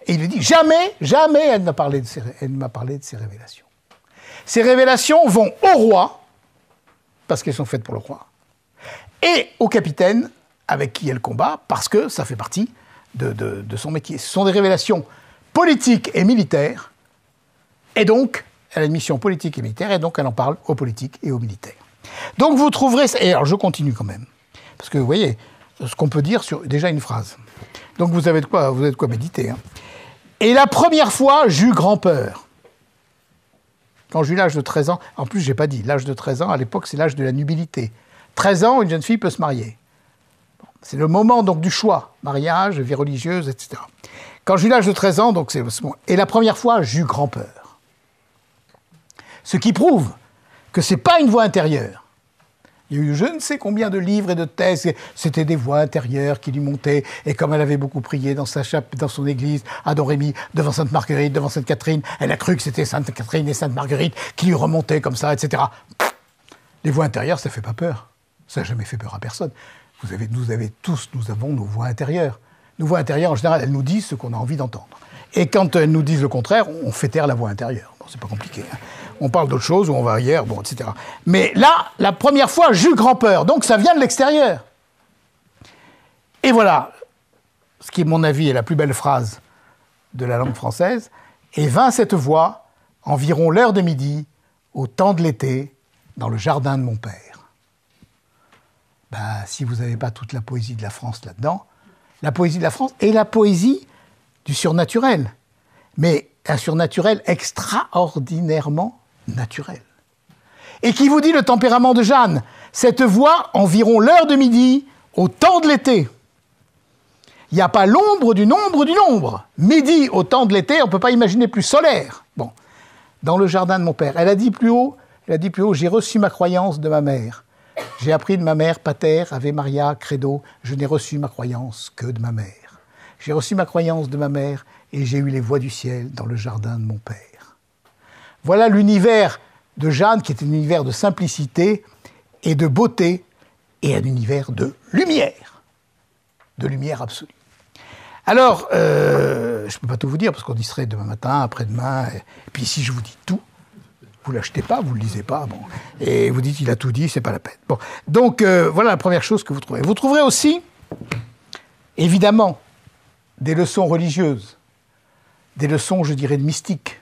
il lui dit, jamais elle ne m'a parlé de ses révélations. Ces révélations vont au roi, parce qu'elles sont faites pour le roi, et au capitaine avec qui elle combat, parce que ça fait partie de son métier. Ce sont des révélations politiques et militaires, et donc, elle a une mission politique et militaire, et donc elle en parle aux politiques et aux militaires. Donc vous trouverez... Et alors je continue quand même, parce que vous voyez, ce qu'on peut dire sur déjà une phrase. Donc vous avez de quoi méditer. Hein. Et la première fois, j'eus grand peur. Quand j'eus l'âge de 13 ans, en plus j'ai pas dit, l'âge de 13 ans, à l'époque c'est l'âge de la nubilité. 13 ans, une jeune fille peut se marier. C'est le moment donc du choix, mariage, vie religieuse, etc. Quand j'eus l'âge de 13 ans, donc c'est ce moment. Et la première fois, j'eus grand peur. Ce qui prouve que ce n'est pas une voix intérieure. Il y a eu je ne sais combien de livres et de thèses, c'était des voix intérieures qui lui montaient, et comme elle avait beaucoup prié dans son église, à Don Rémy, devant Sainte Marguerite, devant Sainte Catherine, elle a cru que c'était Sainte Catherine et Sainte Marguerite qui lui remontaient comme ça, etc. Les voix intérieures, ça ne fait pas peur. Ça n'a jamais fait peur à personne. Nous avons nos voix intérieures. Nos voix intérieures, en général, elles nous disent ce qu'on a envie d'entendre. Et quand elles nous disent le contraire, on fait taire la voix intérieure. Bon, c'est pas compliqué. Hein. On parle d'autre chose, ou on va ailleurs, bon, etc. Mais là, la première fois, j'eus grand peur. Donc ça vient de l'extérieur. Et voilà, ce qui, à mon avis, est la plus belle phrase de la langue française. Et vint cette voix, environ l'heure de midi, au temps de l'été, dans le jardin de mon père. Ben, si vous n'avez pas toute la poésie de la France là-dedans, la poésie de la France et la poésie du surnaturel. Mais un surnaturel extraordinairement naturel. Et qui vous dit le tempérament de Jeanne. Cette voix, environ l'heure de midi, au temps de l'été. Il n'y a pas l'ombre du nombre du nombre. Midi, au temps de l'été, on ne peut pas imaginer plus solaire. Bon, dans le jardin de mon père. Elle a dit plus haut, j'ai reçu ma croyance de ma mère. J'ai appris de ma mère, Pater, Ave Maria, Credo, je n'ai reçu ma croyance que de ma mère. J'ai reçu ma croyance de ma mère et j'ai eu les voix du ciel dans le jardin de mon père. Voilà l'univers de Jeanne qui est un univers de simplicité et de beauté et un univers de lumière absolue. Alors, je ne peux pas tout vous dire parce qu'on y serait demain matin, après-demain, et puis si je vous dis tout, Vous ne l'achetez pas, vous ne le lisez pas. Bon. Et vous dites, il a tout dit, c'est pas la peine. Bon. Donc, voilà la première chose que vous trouverez. Vous trouverez aussi, évidemment, des leçons religieuses, des leçons, je dirais, de mystique,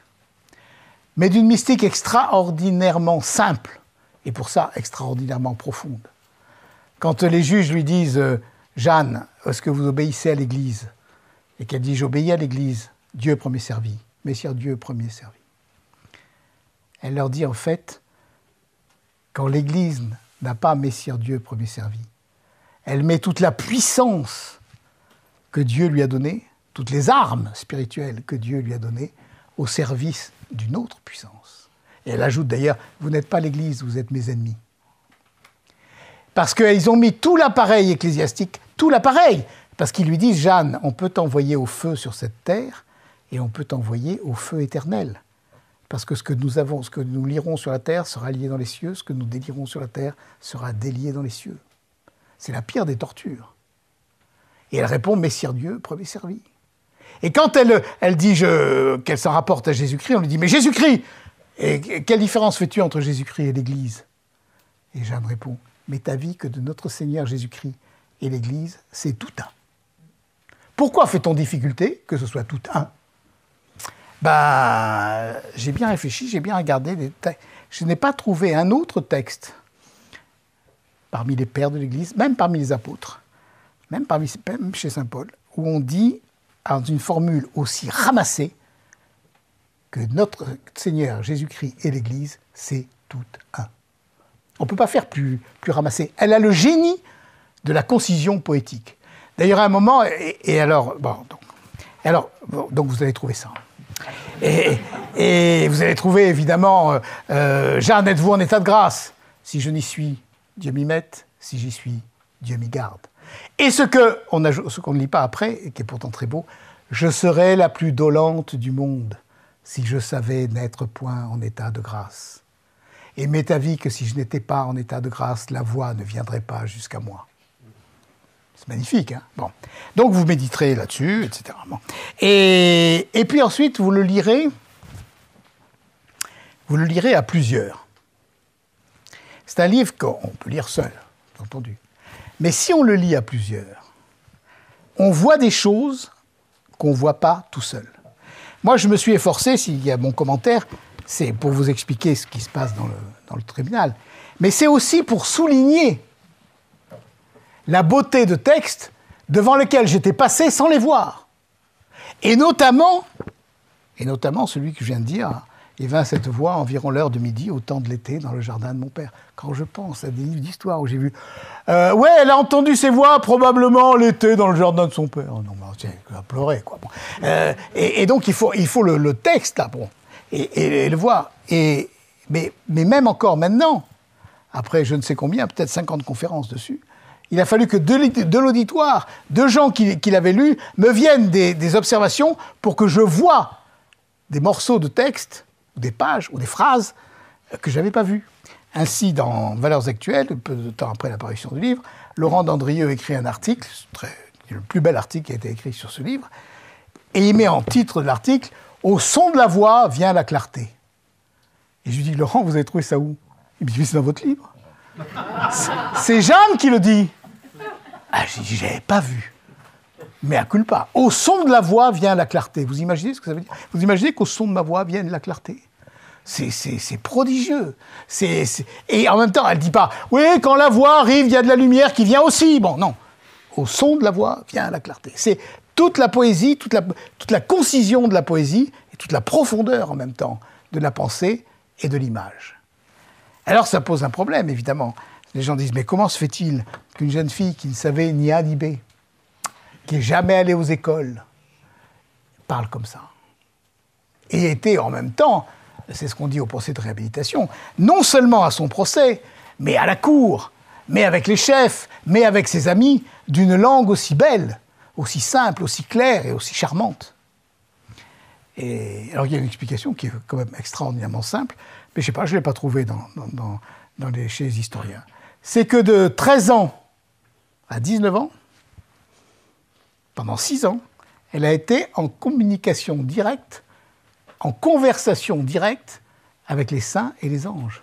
mais d'une mystique extraordinairement simple, et pour ça, extraordinairement profonde. Quand les juges lui disent « Jeanne, est-ce que vous obéissez à l'Église ?» et qu'elle dit « J'obéis à l'Église, Dieu premier servi, Messire Dieu premier servi ». Elle leur dit en fait, quand l'Église n'a pas Messire Dieu premier servi, elle met toute la puissance que Dieu lui a donnée, toutes les armes spirituelles que Dieu lui a données, au service d'une autre puissance. Et elle ajoute d'ailleurs, vous n'êtes pas l'Église, vous êtes mes ennemis. Parce qu'ils ont mis tout l'appareil ecclésiastique, tout l'appareil, parce qu'ils lui disent, Jeanne, on peut t'envoyer au feu sur cette terre, et on peut t'envoyer au feu éternel. Parce que ce que nous lirons sur la terre sera lié dans les cieux, ce que nous délirons sur la terre sera délié dans les cieux. C'est la pire des tortures. Et elle répond, Messire Dieu, premier servi. Et quand elle dit qu'elle s'en rapporte à Jésus-Christ, on lui dit, mais Jésus-Christ, et quelle différence fais-tu entre Jésus-Christ et l'Église? Et Jeanne répond, mais ta vie que de notre Seigneur Jésus-Christ et l'Église, c'est tout un. Pourquoi fait-on difficulté que ce soit tout un? J'ai bien réfléchi, j'ai bien regardé les textes. Je n'ai pas trouvé un autre texte parmi les pères de l'Église, même parmi les apôtres, même chez saint Paul, où on dit, dans une formule aussi ramassée, que notre Seigneur Jésus-Christ et l'Église, c'est tout un. On ne peut pas faire plus ramassé. Elle a le génie de la concision poétique. D'ailleurs, à un moment, donc vous allez trouver ça. Et vous allez trouver, évidemment, Jeanne, êtes-vous en état de grâce? Si je n'y suis, Dieu m'y mette. Si j'y suis, Dieu m'y garde. Et ce qu'on ne lit pas après, et qui est pourtant très beau, je serais la plus dolente du monde si je savais n'être point en état de grâce. Et m'est avis que si je n'étais pas en état de grâce, la voix ne viendrait pas jusqu'à moi. C'est magnifique, hein? Bon. Donc vous méditerez là-dessus, etc. Bon. Et puis ensuite, vous le lirez à plusieurs. C'est un livre qu'on peut lire seul, bien entendu. Mais si on le lit à plusieurs, on voit des choses qu'on ne voit pas tout seul. Moi, je me suis efforcé, s'il y a mon commentaire, c'est pour vous expliquer ce qui se passe dans le tribunal. Mais c'est aussi pour souligner la beauté de textes devant lesquels j'étais passé sans les voir. Et notamment celui que je viens de dire, il vint à cette voix environ l'heure de midi, au temps de l'été, dans le jardin de mon père. Quand je pense à des livres d'histoire où j'ai vu ouais, elle a entendu ces voix probablement l'été dans le jardin de son père. Oh non, tiens, elle a pleuré, quoi. Bon. Et donc il faut le texte, là, bon, et le voir. Mais même encore maintenant, après je ne sais combien, peut-être 50 conférences dessus, il a fallu que de l'auditoire, de gens qui l'avaient lu, me viennent des observations pour que je voie des morceaux de texte, ou des pages, ou des phrases que je n'avais pas vues. Ainsi, dans Valeurs actuelles, peu de temps après l'apparition du livre, Laurent Dandrieux écrit un article, le plus bel article qui a été écrit sur ce livre, et il met en titre de l'article « Au son de la voix vient la clarté ». Et je lui dis « Laurent, vous avez trouvé ça où ?» Il me dit « Mais c'est dans votre livre. » C'est Jeanne qui le dit. Ah, j'ai dit « J'avais pas vu. » Mais à culpa. Au son de la voix vient la clarté. Vous imaginez ce que ça veut dire? Vous imaginez qu'au son de ma voix vienne la clarté? C'est prodigieux. Et en même temps, elle ne dit pas « Oui, quand la voix arrive, il y a de la lumière qui vient aussi. » Bon, non. Au son de la voix vient la clarté. C'est toute la poésie, toute la concision de la poésie et toute la profondeur en même temps de la pensée et de l'image. Alors ça pose un problème, évidemment. Les gens disent « Mais comment se fait-il qu'une jeune fille qui ne savait ni A ni B, qui n'est jamais allée aux écoles, parle comme ça ?» Et était en même temps, c'est ce qu'on dit au procès de réhabilitation, non seulement à son procès, mais à la cour, mais avec les chefs, mais avec ses amis, d'une langue aussi belle, aussi simple, aussi claire et aussi charmante. Et alors il y a une explication qui est quand même extraordinairement simple, mais je ne sais pas, je ne l'ai pas trouvée chez les historiens. C'est que de 13 ans à 19 ans, pendant 6 ans, elle a été en communication directe, en conversation directe avec les saints et les anges.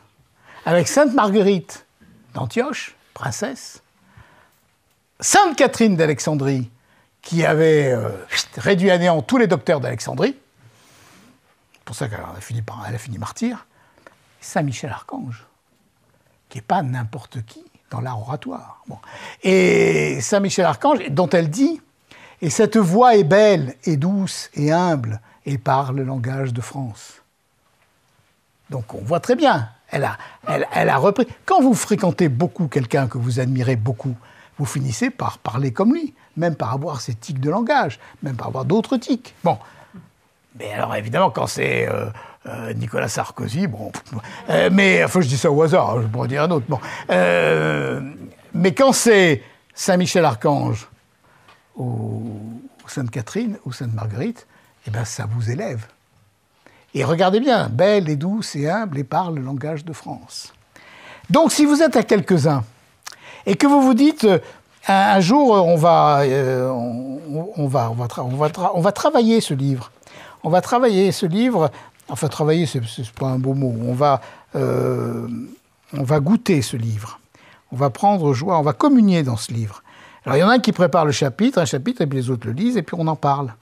Avec Sainte Marguerite d'Antioche, princesse, Sainte Catherine d'Alexandrie, qui avait réduit à néant tous les docteurs d'Alexandrie, c'est pour ça qu'elle a fini martyre, Saint Michel Archange, qui n'est pas n'importe qui dans l'art oratoire. Bon. Et Saint Michel Archange, dont elle dit « Et cette voix est belle, et douce, et humble, et parle le langage de France. » Donc on voit très bien, elle a repris. Quand vous fréquentez beaucoup quelqu'un que vous admirez beaucoup, vous finissez par parler comme lui, même par avoir ses tics de langage, même par avoir d'autres tics. Bon. Mais alors évidemment, quand c'est Nicolas Sarkozy, bon... mais, enfin je dis ça au hasard, je pourrais dire un autre. Bon. Mais quand c'est Saint-Michel Archange ou Sainte Catherine ou Sainte Marguerite, eh ben ça vous élève. Et regardez bien, belle et douce et humble et parle le langage de France. Donc si vous êtes à quelques-uns et que vous vous dites un jour on va travailler ce livre, on va travailler ce livre, enfin travailler c'est pas un beau mot, on va goûter ce livre, on va prendre joie, on va communier dans ce livre. Alors il y en a un qui prépare un chapitre, et puis les autres le lisent et puis on en parle.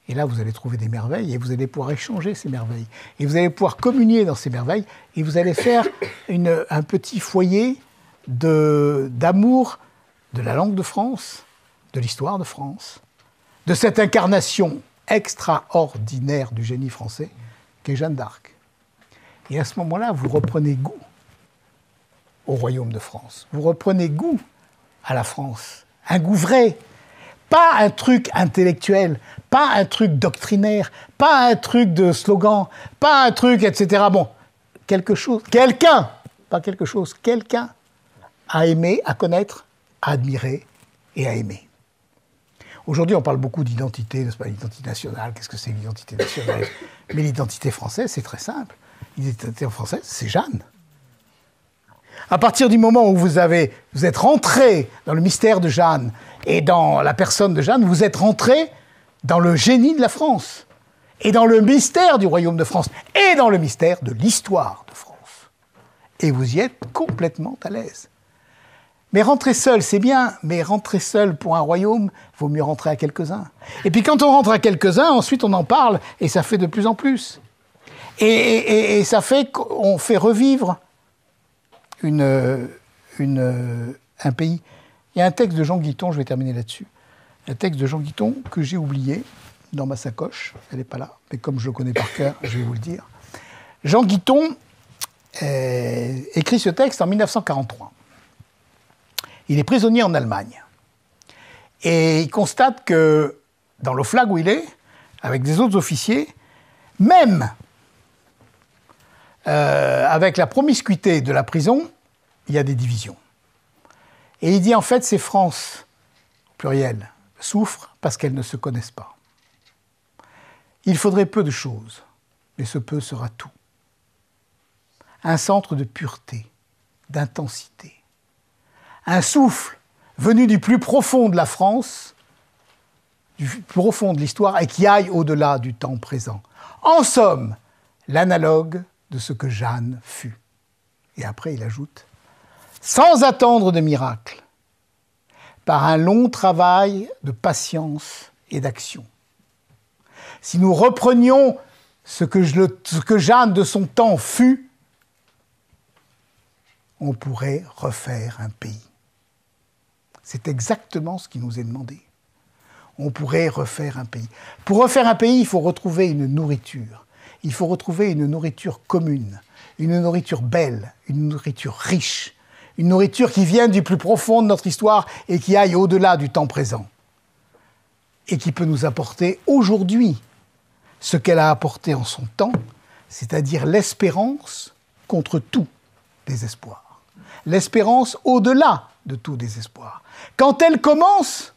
Et là, vous allez trouver des merveilles et vous allez pouvoir échanger ces merveilles. Et vous allez pouvoir communier dans ces merveilles et vous allez faire un petit foyer d'amour de la langue de France, de l'histoire de France, de cette incarnation extraordinaire du génie français qu'est Jeanne d'Arc. Et à ce moment-là, vous reprenez goût au royaume de France. Vous reprenez goût à la France. Un goût vrai. Pas un truc intellectuel, pas un truc doctrinaire, pas un truc de slogan, pas un truc, etc. Bon, quelqu'un a aimé, à connaître, à admirer et à aimer. Aujourd'hui, on parle beaucoup d'identité, n'est-ce pas, l'identité nationale, qu'est-ce que c'est l'identité nationale? Mais l'identité française, c'est très simple. L'identité française, c'est Jeanne. À partir du moment où vous êtes rentré dans le mystère de Jeanne et dans la personne de Jeanne, vous êtes rentré dans le génie de la France, et dans le mystère du royaume de France, et dans le mystère de l'histoire de France. Et vous y êtes complètement à l'aise. Mais rentrer seul, c'est bien, mais rentrer seul pour un royaume, il vaut mieux rentrer à quelques-uns. Et puis quand on rentre à quelques-uns, ensuite on en parle, et ça fait de plus en plus. Et ça fait qu'on fait revivre un pays. Il y a un texte de Jean Guiton, je vais terminer là-dessus, un texte de Jean Guiton que j'ai oublié dans ma sacoche, elle n'est pas là, mais comme je le connais par cœur, je vais vous le dire. Jean Guiton écrit ce texte en 1943. Il est prisonnier en Allemagne. Et il constate que dans l'Oflag où il est, avec des autres officiers, même avec la promiscuité de la prison, il y a des divisions. Et il dit en fait, ces France, au pluriel, souffrent parce qu'elles ne se connaissent pas. Il faudrait peu de choses, mais ce peu sera tout. Un centre de pureté, d'intensité. Un souffle venu du plus profond de la France, du plus profond de l'histoire, et qui aille au-delà du temps présent. En somme, l'analogue de ce que Jeanne fut. Et après, il ajoute, sans attendre de miracle, par un long travail de patience et d'action. Si nous reprenions ce que Jeanne de son temps fut, on pourrait refaire un pays. C'est exactement ce qui nous est demandé. On pourrait refaire un pays. Pour refaire un pays, il faut retrouver une nourriture. Il faut retrouver une nourriture commune, une nourriture belle, une nourriture riche, une nourriture qui vienne du plus profond de notre histoire et qui aille au-delà du temps présent. Et qui peut nous apporter aujourd'hui ce qu'elle a apporté en son temps, c'est-à-dire l'espérance contre tout désespoir. L'espérance au-delà de tout désespoir. Quand elle commence,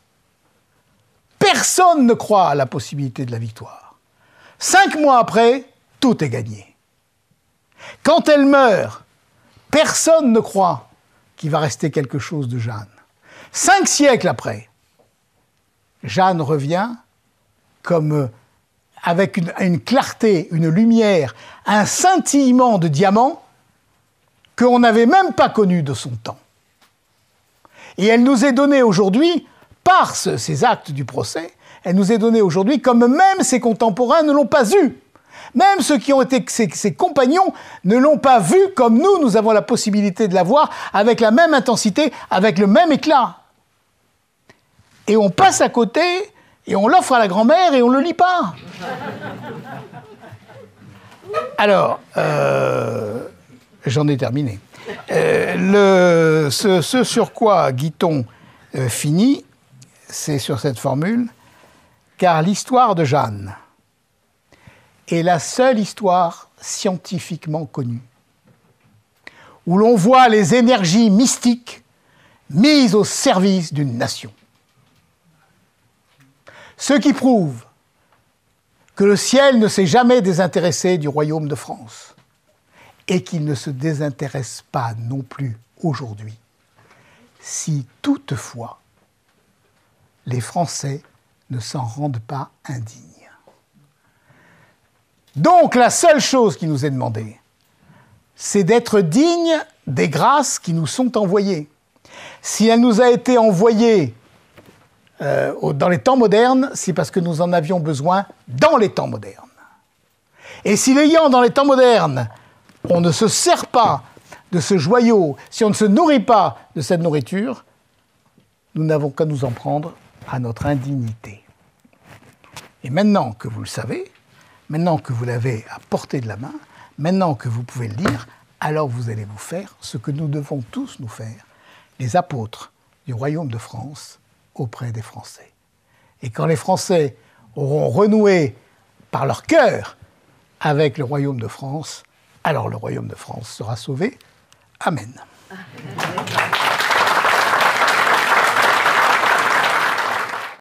personne ne croit à la possibilité de la victoire. 5 mois après, tout est gagné. Quand elle meurt, personne ne croit qu'il va rester quelque chose de Jeanne. 5 siècles après, Jeanne revient comme avec une clarté, une lumière, un scintillement de diamant qu'on n'avait même pas connu de son temps. Et elle nous est donnée aujourd'hui, par ces actes du procès, elle nous est donnée aujourd'hui comme même ses contemporains ne l'ont pas eu. Même ceux qui ont été ses compagnons ne l'ont pas vu comme nous avons la possibilité de la voir avec la même intensité, avec le même éclat. Et on passe à côté, et on l'offre à la grand-mère, et on ne le lit pas. Alors, j'en ai terminé. Ce sur quoi Guiton finit, c'est sur cette formule, car l'histoire de Jeanne est la seule histoire scientifiquement connue, où l'on voit les énergies mystiques mises au service d'une nation. Ce qui prouve que le ciel ne s'est jamais désintéressé du royaume de France et qu'il ne se désintéresse pas non plus aujourd'hui, si toutefois les Français ne s'en rendent pas indignes. Donc la seule chose qui nous est demandée, c'est d'être dignes des grâces qui nous sont envoyées. Si elle nous a été envoyée dans les temps modernes, c'est parce que nous en avions besoin dans les temps modernes. Et si l'ayant dans les temps modernes, on ne se sert pas de ce joyau, si on ne se nourrit pas de cette nourriture, nous n'avons qu'à nous en prendre à notre indignité. Et maintenant que vous le savez, maintenant que vous l'avez à portée de la main, maintenant que vous pouvez le lire, alors vous allez vous faire ce que nous devons tous nous faire, les apôtres du royaume de France auprès des Français. Et quand les Français auront renoué par leur cœur avec le royaume de France, alors le royaume de France sera sauvé. Amen.